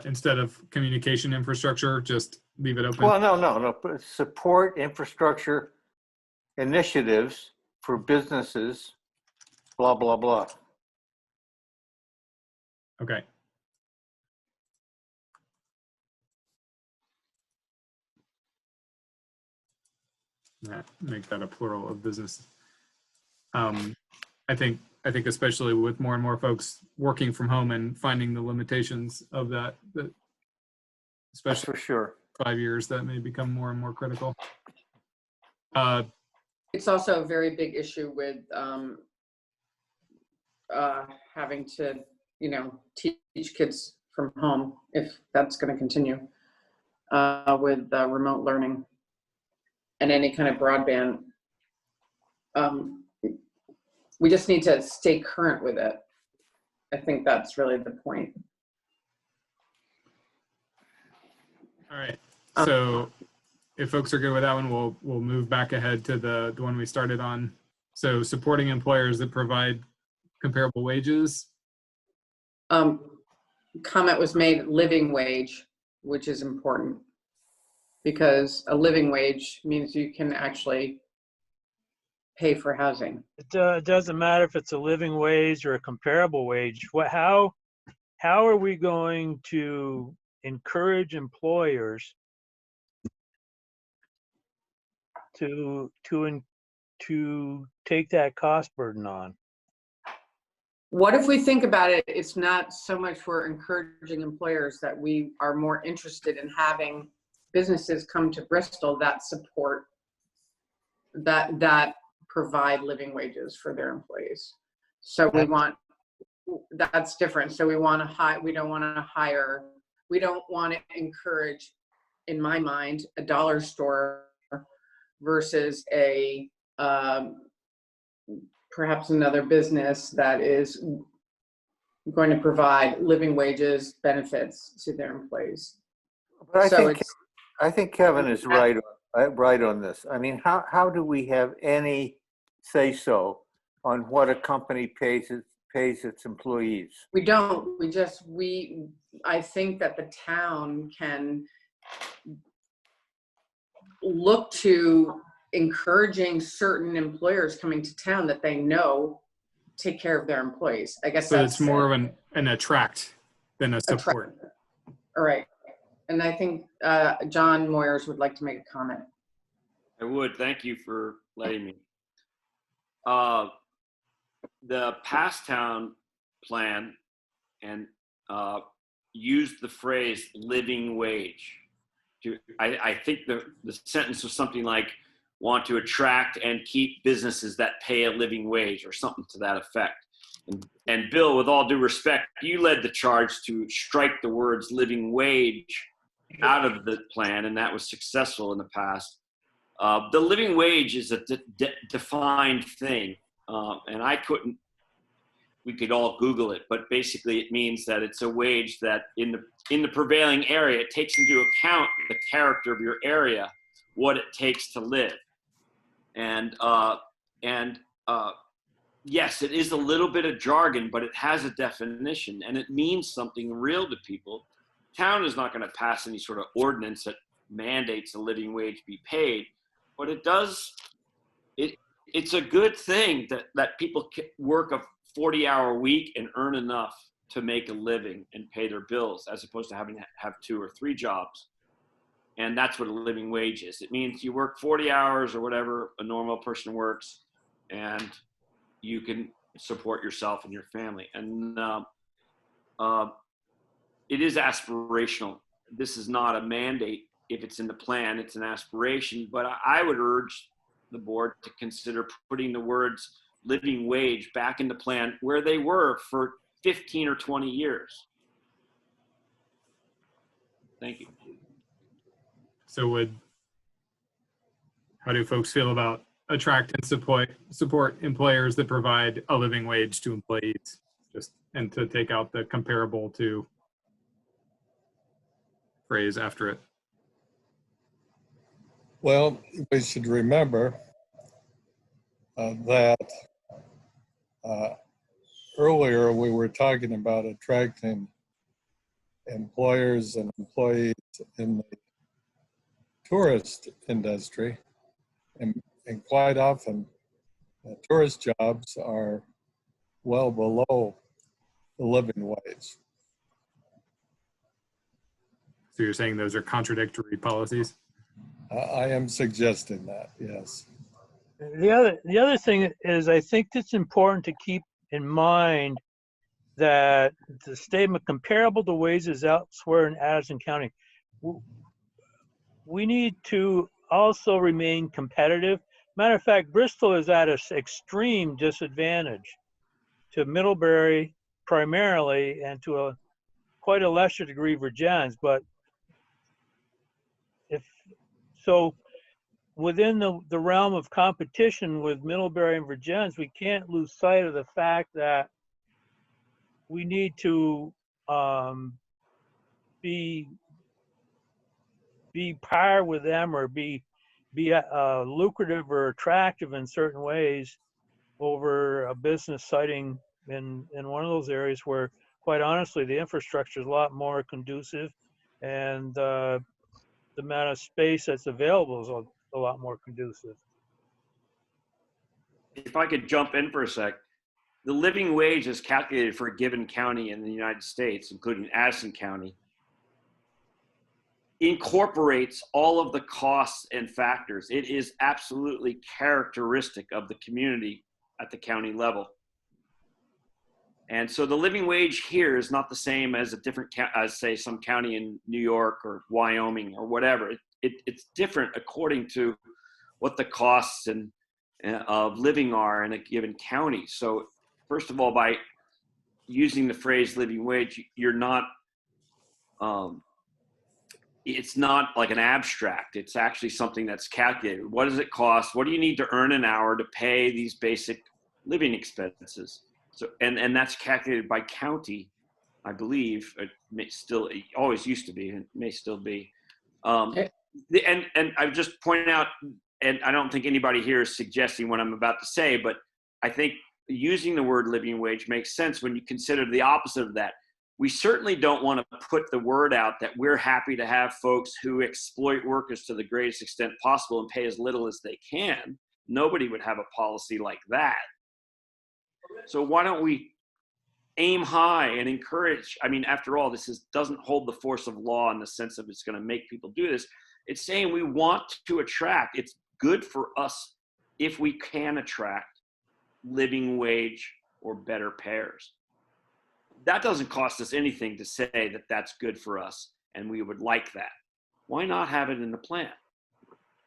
Instead of communication infrastructure, just leave it open. Well, no. But support infrastructure initiatives for businesses, blah, blah, blah. Okay. Yeah, make that a plural of business. I think especially with more and more folks working from home and finding the limitations of that That's especially for sure. 5 years, that may become more and more critical. It's also a very big issue with having to, teach kids from home, if that's going to continue with remote learning and any kind of broadband. We just need to stay current with it. I think that's really the point. All right. So if folks are good with that one, we'll move back ahead to the one we started on. So supporting employers that provide comparable wages. Comment was made, living wage, which is important. Because a living wage means you can actually pay for housing. It doesn't matter if it's a living wage or a comparable wage. How are we going to encourage employers to take that cost burden on? What if we think about it, it's not so much we're encouraging employers, that we are more interested in having businesses come to Bristol that support, that provide living wages for their employees. So we want, that's different. So we want to hire, we don't want to encourage, in my mind, a dollar store versus a, perhaps another business that is going to provide living wages, benefits to their employees. But So I think Kevin is right on this. I mean, how do we have any say-so on what a company pays its employees? we don't, I think that the town can look to encouraging certain employers coming to town that they know take care of their employees. I guess So that's it's more of an attract than a support. All right. And I think John Moyers would like to make a comment. I would. Thank you for letting me. The Passtown plan and used the phrase living wage. I think the sentence was something like, want to attract and keep businesses that pay a living wage, or something to that effect. And Bill, with all due respect, you led the charge to strike the words living wage out of the plan, and that was successful in the past. The living wage is a defined thing, and we could all Google it, but basically it means that it's a wage that in the prevailing area, it takes into account the character of your area, what it takes to live. And yes, it is a little bit of jargon, but it has a definition and it means something real to people. Town is not going to pass any sort of ordinance that mandates a living wage be paid, but it does. It's a good thing that people can work a 40-hour week and earn enough to make a living and pay their bills, as opposed to having to have 2 or 3 jobs. And that's what a living wage is. It means you work 40 hours or whatever a normal person works, and you can support yourself and your family. And it is aspirational. This is not a mandate. If it's in the plan, it's an aspiration. But I would urge the board to consider putting the words living wage back in the plan where they were for 15 or 20 years. Thank you. So how do folks feel about attract and support employers that provide a living wage to employees, and to take out the comparable to phrase after it? Well, we should remember that earlier we were talking about attracting employers and employees in the tourist industry, and quite often tourist jobs are well below the living wage. So you're saying those are contradictory policies? I am suggesting that, yes. The other thing is, I think it's important to keep in mind that the statement comparable to wages elsewhere in Addison County, we need to also remain competitive. Matter of fact, Bristol is at an extreme disadvantage to Middlebury primarily, and to quite a lesser degree Virgins. But within the realm of competition with Middlebury and Virgins, we can't lose sight of the fact that we need to be par with them, or be lucrative or attractive in certain ways over a business siting in one of those areas where quite honestly, the infrastructure is a lot more conducive, and the amount of space that's available is a lot more conducive. If I could jump in for a sec, the living wage is calculated for a given county in the United States, including Addison County, incorporates all of the costs and factors. It is absolutely characteristic of the community at the county level. And so the living wage here is not the same as a different, as say some county in New York or Wyoming or whatever. It's different according to what the costs of living are in a given county. So first of all, by using the phrase living wage, you're not, it's not like an abstract. It's actually something that's calculated. What does it cost? What do you need to earn an hour to pay these basic living expenses? So, and that's calculated by county, I believe. It always used to be, and may still be. And I just pointed out, and I don't think anybody here is suggesting what I'm about to say, but I think using the word living wage makes sense when you consider the opposite of that. We certainly don't want to put the word out that we're happy to have folks who exploit workers to the greatest extent possible and pay as little as they can. Nobody would have a policy like that. So why don't we aim high and encourage? I mean, after all, doesn't hold the force of law in the sense of it's going to make people do this. It's saying we want to attract. It's good for us if we can attract living wage or better payers. That doesn't cost us anything to say that that's good for us and we would like that. Why not have it in the plan?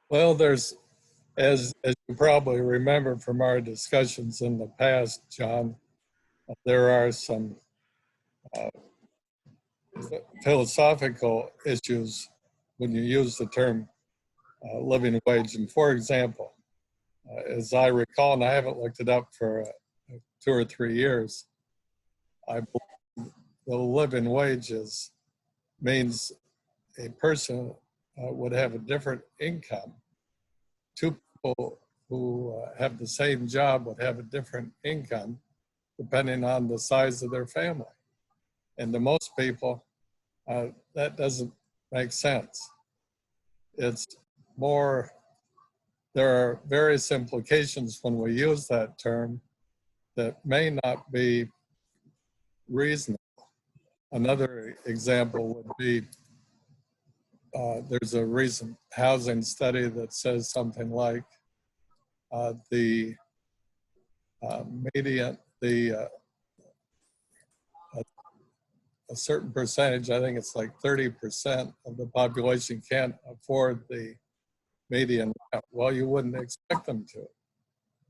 Well, there's, as you probably remember from our discussions in the past, John, there are some philosophical issues when you use the term living wage. And for example, as I recall, and I haven't looked it up for 2 or 3 years, I believe the living wages means a person would have a different income. Two people who have the same job would have a different income depending on the size of their family. And to most people, that doesn't make sense. It's more, there are various implications when we use that term that may not be reasonable. Another example would be, there's a recent housing study that says something like the median, a certain percentage, I think it's like 30% of the population can't afford the median rent. Well, you wouldn't expect them to.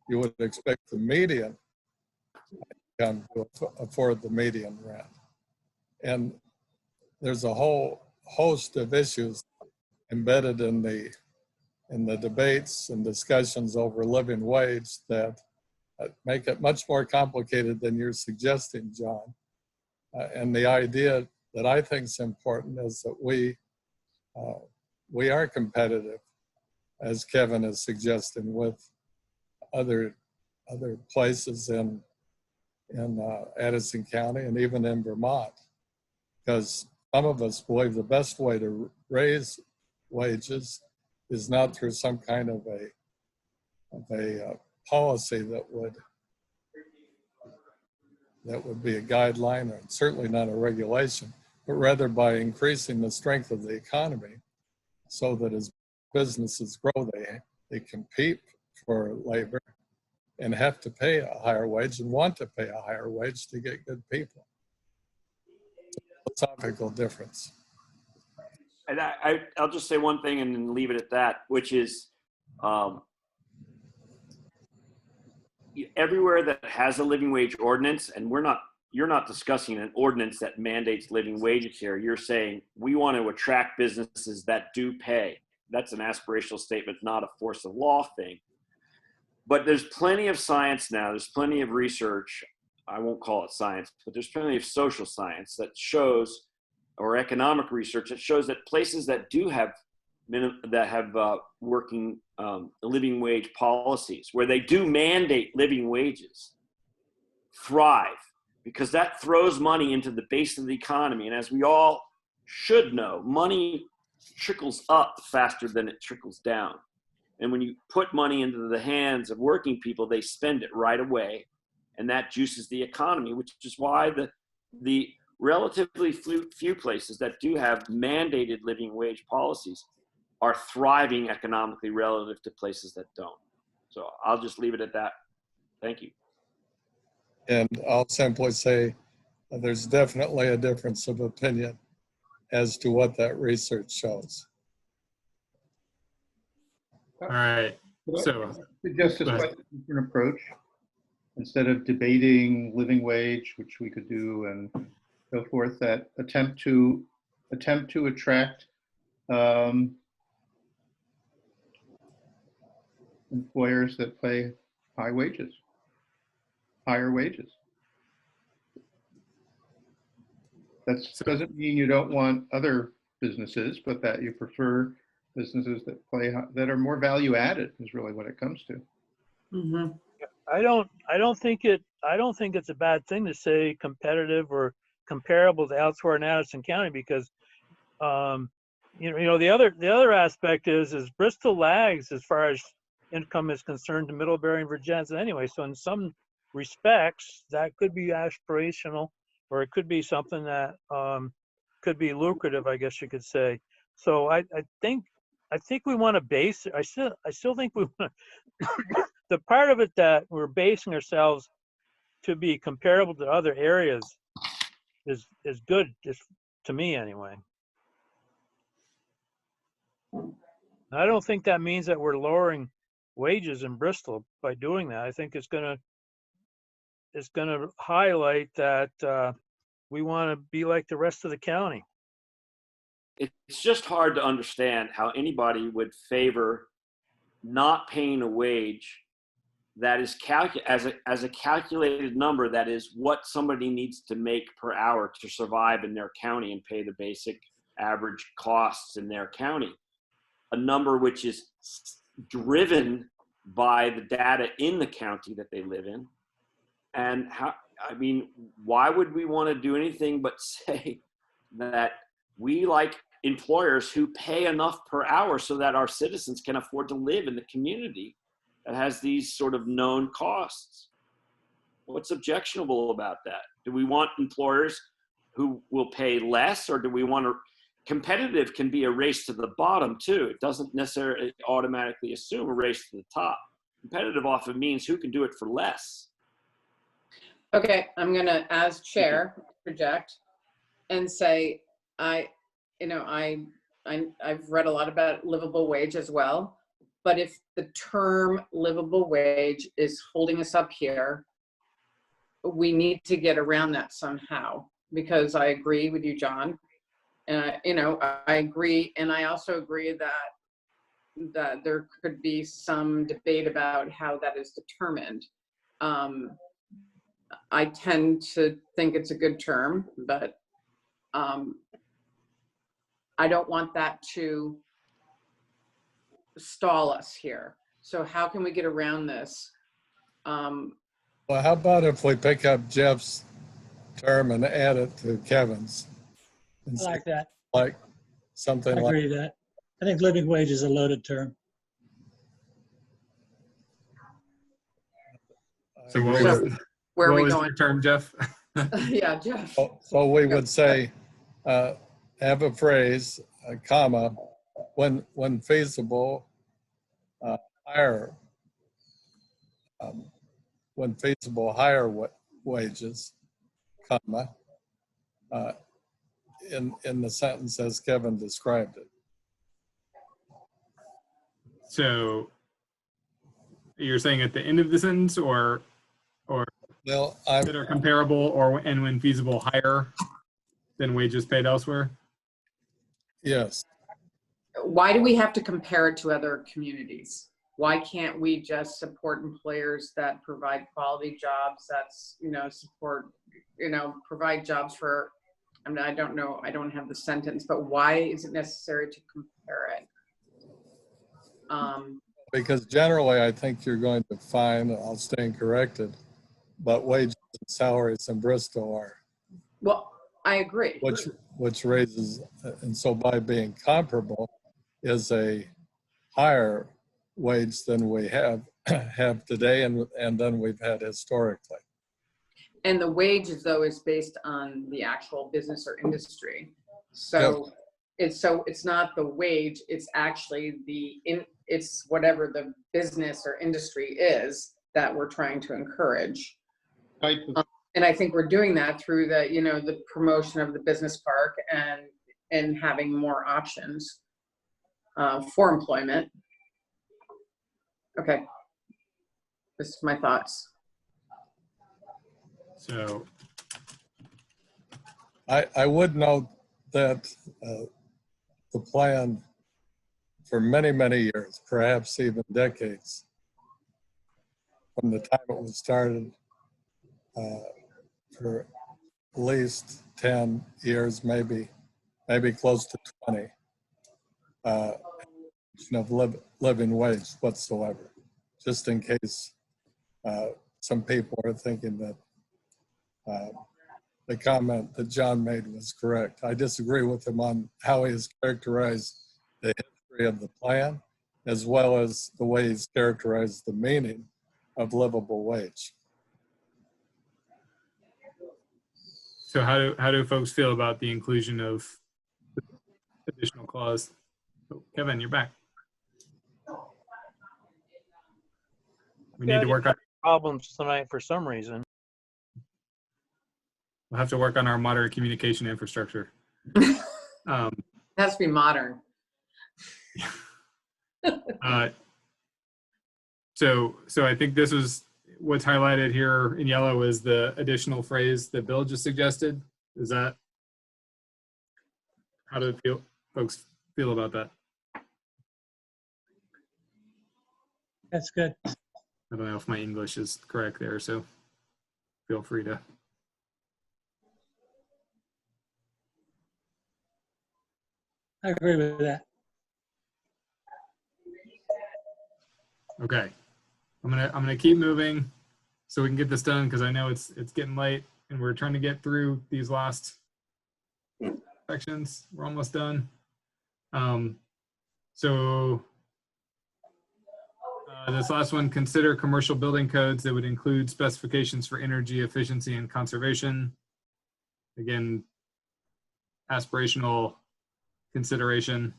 You would expect the median income to afford the median rent. And there's a whole host of issues embedded in the debates and discussions over living wage that make it much more complicated than you're suggesting, John. And the idea that I think is important is that we are competitive, as Kevin is suggesting, with other places in Addison County and even in Vermont, because some of us believe the best way to raise wages is not through some kind of a policy that would be a guideline, or certainly not a regulation, but rather by increasing the strength of the economy so that as businesses grow, they compete for labor and have to pay a higher wage and want to pay a higher wage to get good people. It's a philosophical difference. And I'll just say one thing and then leave it at that, which is everywhere that has a living wage ordinance, and you're not discussing an ordinance that mandates living wages here. You're saying we want to attract businesses that do pay. That's an aspirational statement, not a force of law thing. But there's plenty of science now. There's plenty of research. I won't call it science, but there's plenty of social science that shows, or economic research that shows that places that do have working living wage policies, where they do mandate living wages, thrive. because that throws money into the base of the economy. And as we all should know, money trickles up faster than it trickles down. And when you put money into the hands of working people, they spend it right away. And that juices the economy, which is why the relatively few places that do have mandated living wage policies are thriving economically relative to places that don't. So I'll just leave it at that. Thank you. And I'll simply say there's definitely a difference of opinion as to what that research shows. All right. So Suggest a go ahead. slightly different approach. Instead of debating living wage, which we could do and so forth, that attempt to attract employers that pay higher wages. That doesn't mean you don't want other businesses, but that you prefer businesses that are more value added is really what it comes to. Mm-hmm. I don't think it's a bad thing to say competitive or comparable to elsewhere in Addison County, because the other aspect is Bristol lags as far as income is concerned to Middlebury and Virginia anyway. So in some respects, that could be aspirational, or it could be something that could be lucrative, I guess you could say. So I think we want to base it. I still think we want the part of it that we're basing ourselves to be comparable to other areas is good, just to me anyway. I don't think that means that we're lowering wages in Bristol by doing that. I think it's gonna highlight that we want to be like the rest of the county. It's just hard to understand how anybody would favor not paying a wage that is as a calculated number that is what somebody needs to make per hour to survive in their county and pay the basic average costs in their county. A number which is driven by the data in the county that they live in. And why would we want to do anything but say that we like employers who pay enough per hour so that our citizens can afford to live in the community that has these sort of known costs? What's objectionable about that? Do we want employers who will pay less, or do we want to? Competitive can be a race to the bottom too. It doesn't necessarily automatically assume a race to the top. Competitive often means who can do it for less. Okay, I'm gonna, as chair, project and say, I've read a lot about livable wage as well, but if the term livable wage is holding us up here, we need to get around that somehow, because I agree with you, John. I agree, and I also agree that there could be some debate about how that is determined. I tend to think it's a good term, but I don't want that to stall us here. So how can we get around this? Well, how about if we pick up Jeff's term and add it to Kevin's? And I like that. like I something like, agree with that. I think living wage is a loaded term. So what So was, where are what we was going? your term, Jeff? Yeah, Jeff. so we would say, have a phrase, a comma, when feasible, higher, when feasible, higher wages, comma, in the sentence as Kevin described it. So you're saying at the end of the sentence, or Well, that are comparable, and when feasible, higher than wages paid elsewhere? yes. Why do we have to compare it to other communities? Why can't we just support employers that provide quality jobs, provide jobs for, I don't know, I don't have the sentence, but why is it necessary to compare it? Because generally, I think you're going to find, I'll stand corrected, but wage salaries in Bristol are, Well, I agree. which raises, and so by being comparable is a higher wage than we have today and then we've had historically. And the wages though is based on the actual business or industry. So it's not the wage, it's actually it's whatever the business or industry is that we're trying to encourage. Type of, And I think we're doing that through the, the promotion of the business park and having more options for employment. Okay. This is my thoughts. So I would note that the plan for many, many years, perhaps even decades, from the time it was started, for at least 10 years, maybe close to 20, of living wage whatsoever, just in case some people are thinking that the comment that John made was correct. I disagree with him on how he has characterized the history of the plan, as well as the way he's characterized the meaning of livable wage. so how do folks feel about the inclusion of the additional clause? Oh, Kevin, you're back. We need to work on. Problems tonight for some reason. We'll have to work on our modern communication infrastructure. It has to be modern. So I think this was what's highlighted here in yellow is the additional phrase that Bill just suggested. Is that, how do folks feel about that? That's good. I don't know if my English is correct there, so feel free to. I agree with that. Okay, I'm gonna keep moving so we can get this done because I know it's getting late and we're trying to get through these last sections. We're almost done. This last one, consider commercial building codes that would include specifications for energy efficiency and conservation. Again, aspirational consideration.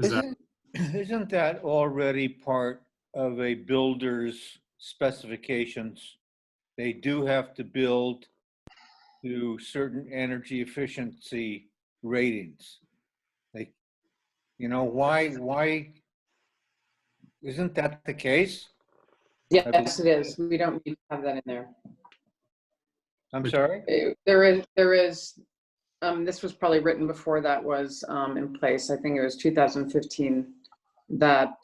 Isn't that already part of a builder's specifications? They do have to build to certain energy efficiency ratings. Why isn't that the case? Yes, it is. We don't need to have that in there. I'm sorry? There is, this was probably written before that was in place. I think it was 2015 that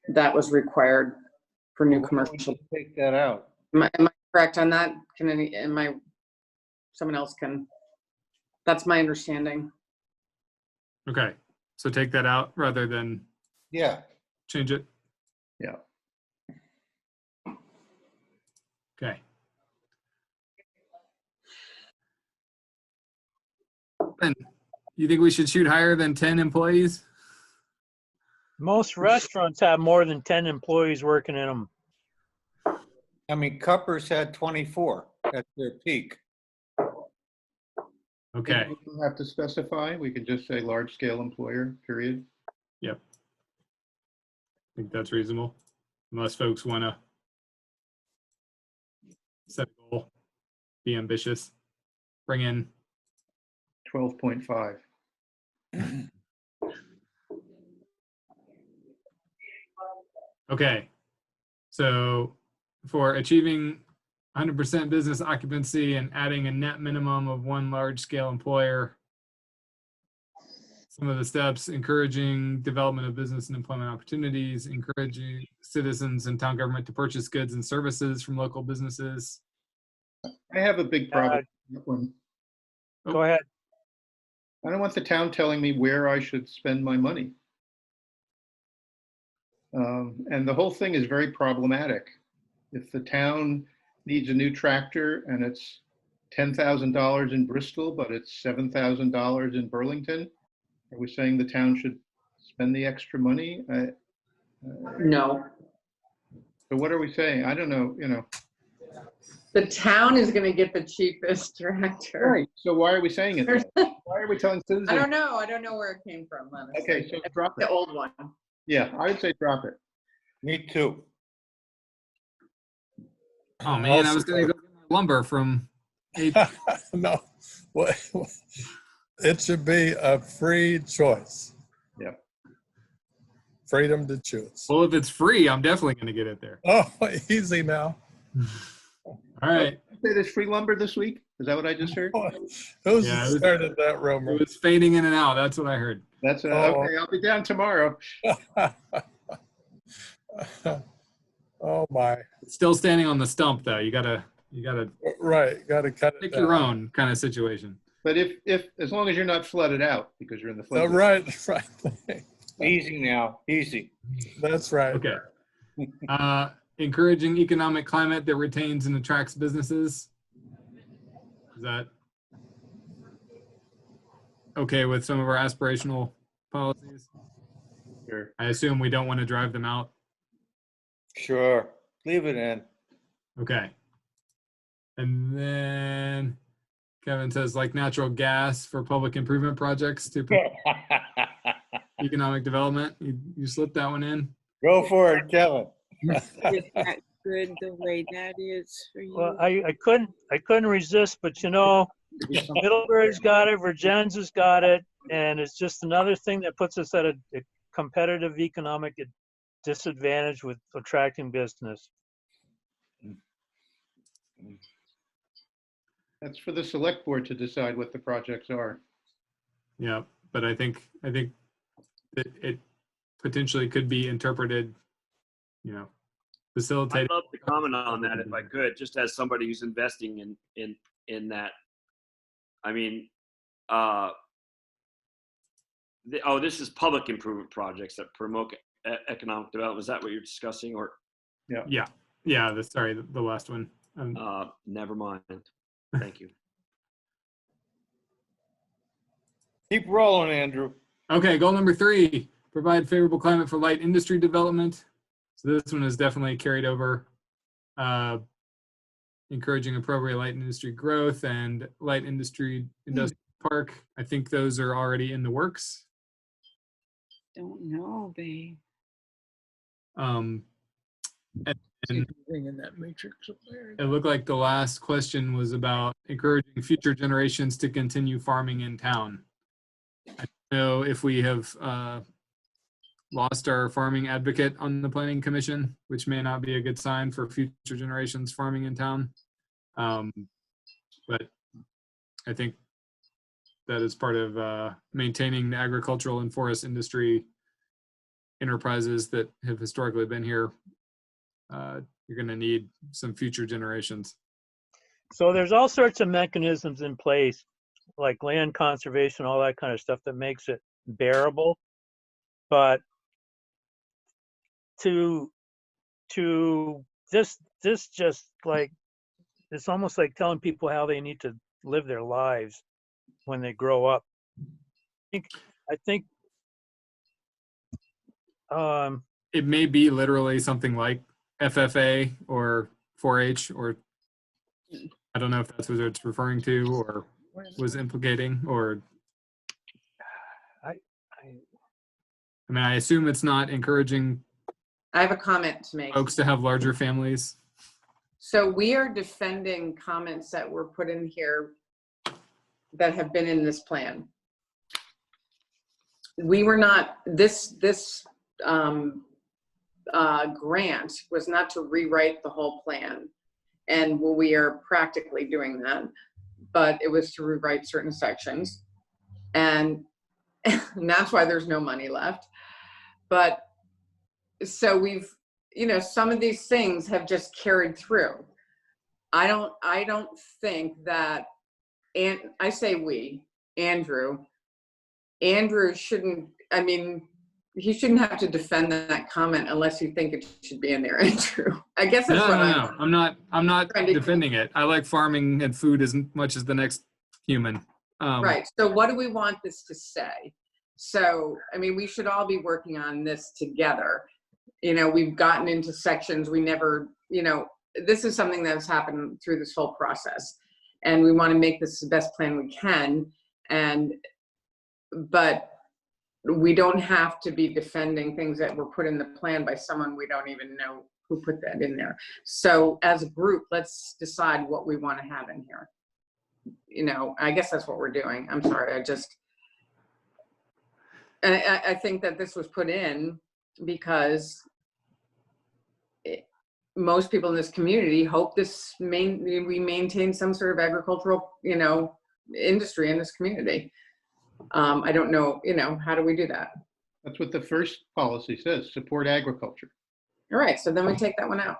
that was required for new commercial. Take that out. Am I correct on that? Someone else can, that's my understanding. Okay, so take that out rather than change it. yeah. Okay. And you think we should shoot higher than 10 employees? Most restaurants have more than 10 employees working in them. I mean, Cuppers had 24 at their peak. Okay. We don't have to specify. We could just say large scale employer, period. Yep. I think that's reasonable. Unless folks want to set a goal, be ambitious, bring in 12.5. Okay, so for achieving 100% business occupancy and adding a net minimum of one large-scale employer, some of the steps: encouraging development of business and employment opportunities, encouraging citizens and town government to purchase goods and services from local businesses. I have a big problem with that one. Go ahead. I don't want the town telling me where I should spend my money. And the whole thing is very problematic. If the town needs a new tractor and it's $10,000 in Bristol, but it's $7,000 in Burlington, are we saying the town should spend the extra money? No, So what are we saying? I don't know, the town is gonna get the cheapest tractor. Right, so why are we saying it? Why are we telling I citizens? don't know where it came from, honestly. Okay, so drop The it. old one. Yeah, I would say drop it. Me too. Oh man, I was gonna go get my lumber from. No, well, it should be a free choice. Yeah. Freedom to choose. Well, if it's free, I'm definitely gonna get it there. Oh, easy now. All right. Say there's free lumber this week? Is that what I just heard? Who's Yeah, it was- started that rumor? It was fading in and out. That's what I heard. That's Oh. okay. I'll be down tomorrow. Oh my, It's still standing on the stump though. You gotta right, got to cut it pick down. your own kind of situation. But if as long as you're not flooded out because you're in the flood. Oh, right, right. Easy now, easy. That's right. Okay. Encouraging economic climate that retains and attracts businesses. Is that okay with some of our aspirational policies? Sure. I assume we don't want to drive them out. Sure, leave it in. Okay. And then Kevin says like natural gas for public improvement projects to promote economic development. You slipped that one in. Go for it, Kevin. Is that good the way that is for you? Well, I couldn't resist, but Middlebury's got it, Virginia's got it, and it's just another thing that puts us at a competitive economic disadvantage with attracting business. That's for the select board to decide what the projects are. Yeah, but I think that it potentially could be interpreted, I'd facilitating. love to comment on that if I could, just as somebody who's investing in that. I mean, this is public improvement projects that promote economic development. Is that what you're discussing, or? Yeah. The last one. Never mind. Thank you. Keep rolling, Andrew. Okay, goal number 3, provide favorable climate for light industry development. So this one is definitely carried over. Encouraging appropriate light industry growth and light industry industrial park. I think those are already in the works. Don't know, babe. And In that matrix up there. it looked like the last question was about encouraging future generations to continue farming in town. I don't know if we have lost our farming advocate on the planning commission, which may not be a good sign for future generations farming in town. But I think that is part of maintaining the agricultural and forest industry enterprises that have historically been here. You're going to need some future generations. So there's all sorts of mechanisms in place, like land conservation, all that kind of stuff that makes it bearable. But to this just like, it's almost like telling people how they need to live their lives when they grow up. I think It may be literally something like FFA or 4-H, or I don't know if that's what it's referring to or was implicating, or I mean, I assume it's not encouraging I have a comment to make. folks to have larger families. So we are defending comments that were put in here that have been in this plan. We were not, this grant was not to rewrite the whole plan. And we are practically doing that, but it was to rewrite certain sections. And that's why there's no money left. But so we've, some of these things have just carried through. I don't think that, and I say we, Andrew shouldn't, you shouldn't have to defend that comment unless you think it should be in there, Andrew. I guess that's No, what no, no. I'm not trying to- defending it. I like farming and food as much as the next human. Right. So what do we want this to say? So, I mean, we should all be working on this together. You know, we've gotten into sections we never, you know, this is something that's happened through this whole process. And we want to make this the best plan we can. But we don't have to be defending things that were put in the plan by someone we don't even know who put that in there. So as a group, let's decide what we want to have in here. You know, I guess that's what we're doing. I'm sorry. I think that this was put in because most people in this community hope we maintain some sort of agricultural, you know, industry in this community. I don't know, you know, how do we do that? That's what the first policy says, support agriculture. All right, so then we take that one out.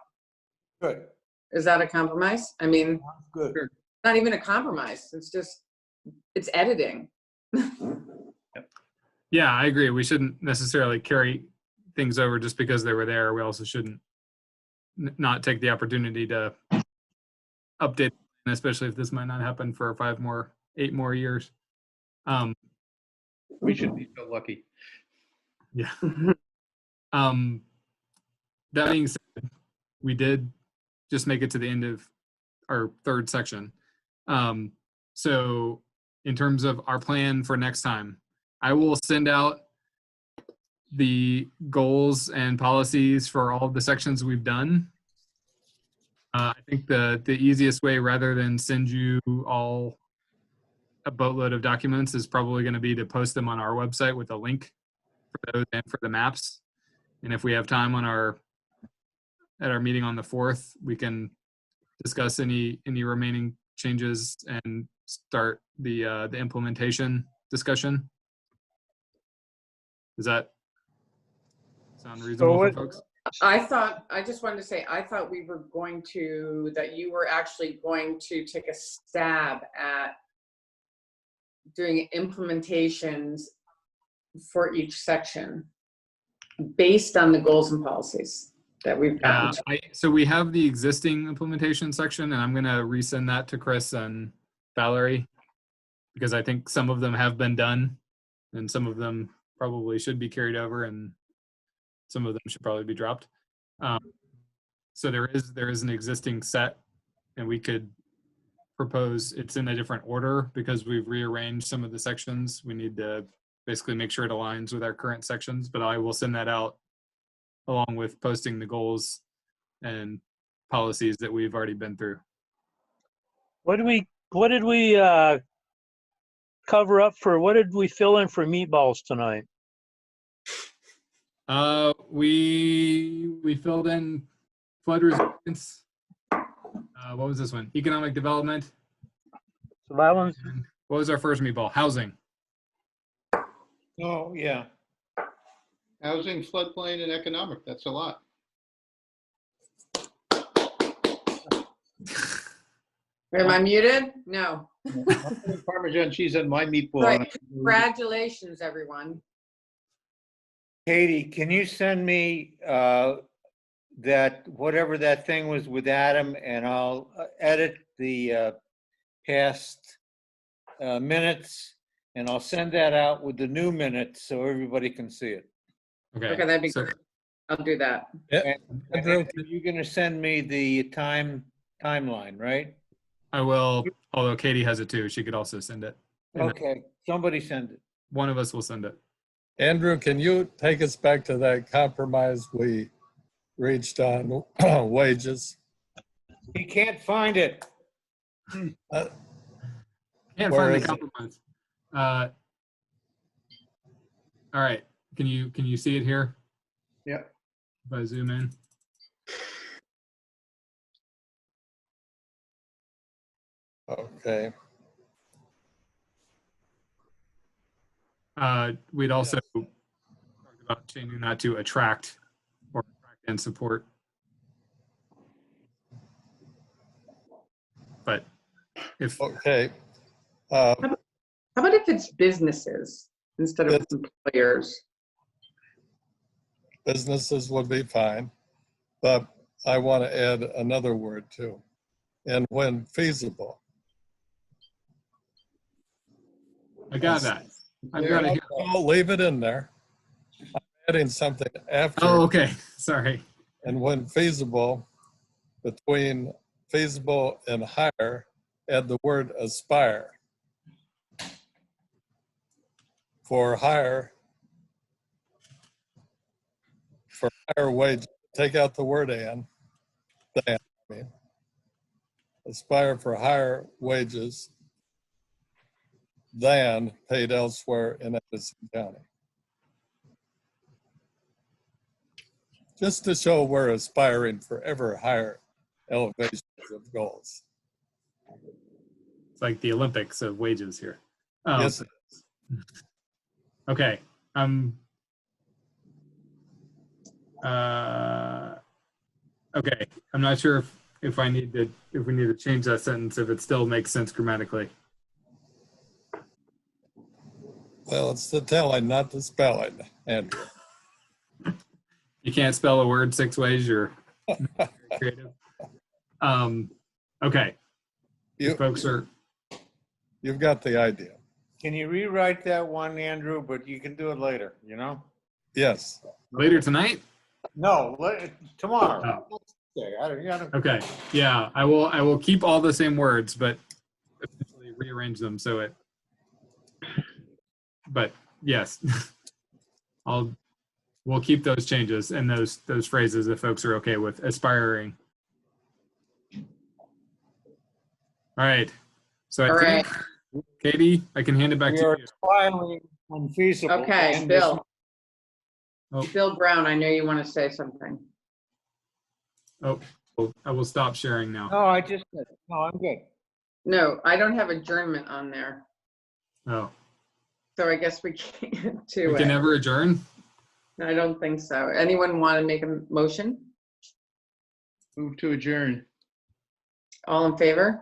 Good. Is that a compromise? I mean, Good. not even a compromise. It's just, it's editing. Yeah, I agree. We shouldn't necessarily carry things over just because they were there. We also shouldn't not take the opportunity to update, especially if this might not happen for 8 more years. We should be so lucky. Yeah. That being said, we did just make it to the end of our third section. So in terms of our plan for next time, I will send out the goals and policies for all of the sections we've done. I think the easiest way, rather than send you all a boatload of documents, is probably going to be to post them on our website with a link for those and for the maps. And if we have time at our meeting on the 4th, we can discuss any remaining changes and start the implementation discussion. Does that sound reasonable for folks? I just wanted to say, I thought that you were actually going to take a stab at doing implementations for each section based on the goals and policies that we've gotten. So we have the existing implementation section, and I'm going to resend that to Chris and Valerie, because I think some of them have been done and some of them probably should be carried over and some of them should probably be dropped. So there is an existing set, and we could propose it's in a different order because we've rearranged some of the sections. We need to basically make sure it aligns with our current sections, but I will send that out along with posting the goals and policies that we've already been through. What did we cover up for? What did we fill in for meatballs tonight? We filled in flood resilience. What was this one? Economic development. So that one's And what was our first meatball? Housing. Oh, yeah. Housing, floodplain, and economic, that's a lot. Am I muted? No. Parmesan cheese on my meatball. Right. Congratulations, everyone. Katie, can you send me that, whatever that thing was with Adam, and I'll edit the past minutes, and I'll send that out with the new minutes so everybody can see it. Okay. Okay, that'd be So- great. I'll do that. And you're gonna send me the timeline, right? I will, although Katie has it too. She could also send it. And Okay, somebody send it. one of us will send it. Andrew, can you take us back to that compromise we reached on wages? He can't find it. Can't Where find the is it? compromise. All right. Can you see it here? Yeah. If I zoom in. Okay. We'd also talked about changing that to attract and support. But if Okay. How about if it's businesses instead of employers? businesses would be fine, but I want to add another word too. And when feasible. I got that. I've got it here. I'll leave it in there. I'm adding something after. Oh, okay. Sorry. And when feasible, between feasible and higher, add the word aspire. For higher wage, take out the word than, I mean. Aspire for higher wages than paid elsewhere in Edison County. Just to show we're aspiring for ever higher elevations of goals. It's like the Olympics of wages here. Yes. Okay. Okay. I'm not sure if we need to change that sentence, if it still makes sense grammatically. Well, it's the telling, not the spelling, Andrew. You can't spell a word 6 ways, you're creative. Okay. Folks are. You've got the idea. Can you rewrite that one, Andrew? But you can do it later, you know? Yes. Later tonight? No, tomorrow. Oh. Okay. Yeah, I will keep all the same words, but essentially rearrange them so it. But yes, we'll keep those changes and those phrases if folks are okay with aspiring. All right. So I think, Katie, I can hand it back to you. Finally unfeasible. Okay, Bill. Bill Brown, I know you want to say something. Oh, I will stop sharing now. No, I'm good. No, I don't have adjournment on there. Oh. So I guess we can't do We it. can never adjourn? I don't think so. Anyone want to make a motion? Move to adjourn. All in favor?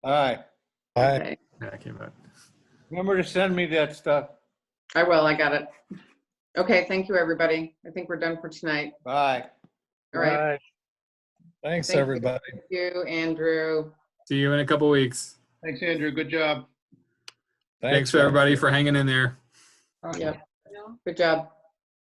All right. Okay. Yeah, I came back. Remember to send me that stuff. I will, I got it. Okay, thank you, everybody. I think we're done for tonight. Bye. All right. Right. Thanks, Thank you. everybody. Thank you, Andrew. See you in a couple weeks. Thanks, Andrew. Good job. Thanks for everybody for hanging in there. Yep. Good job.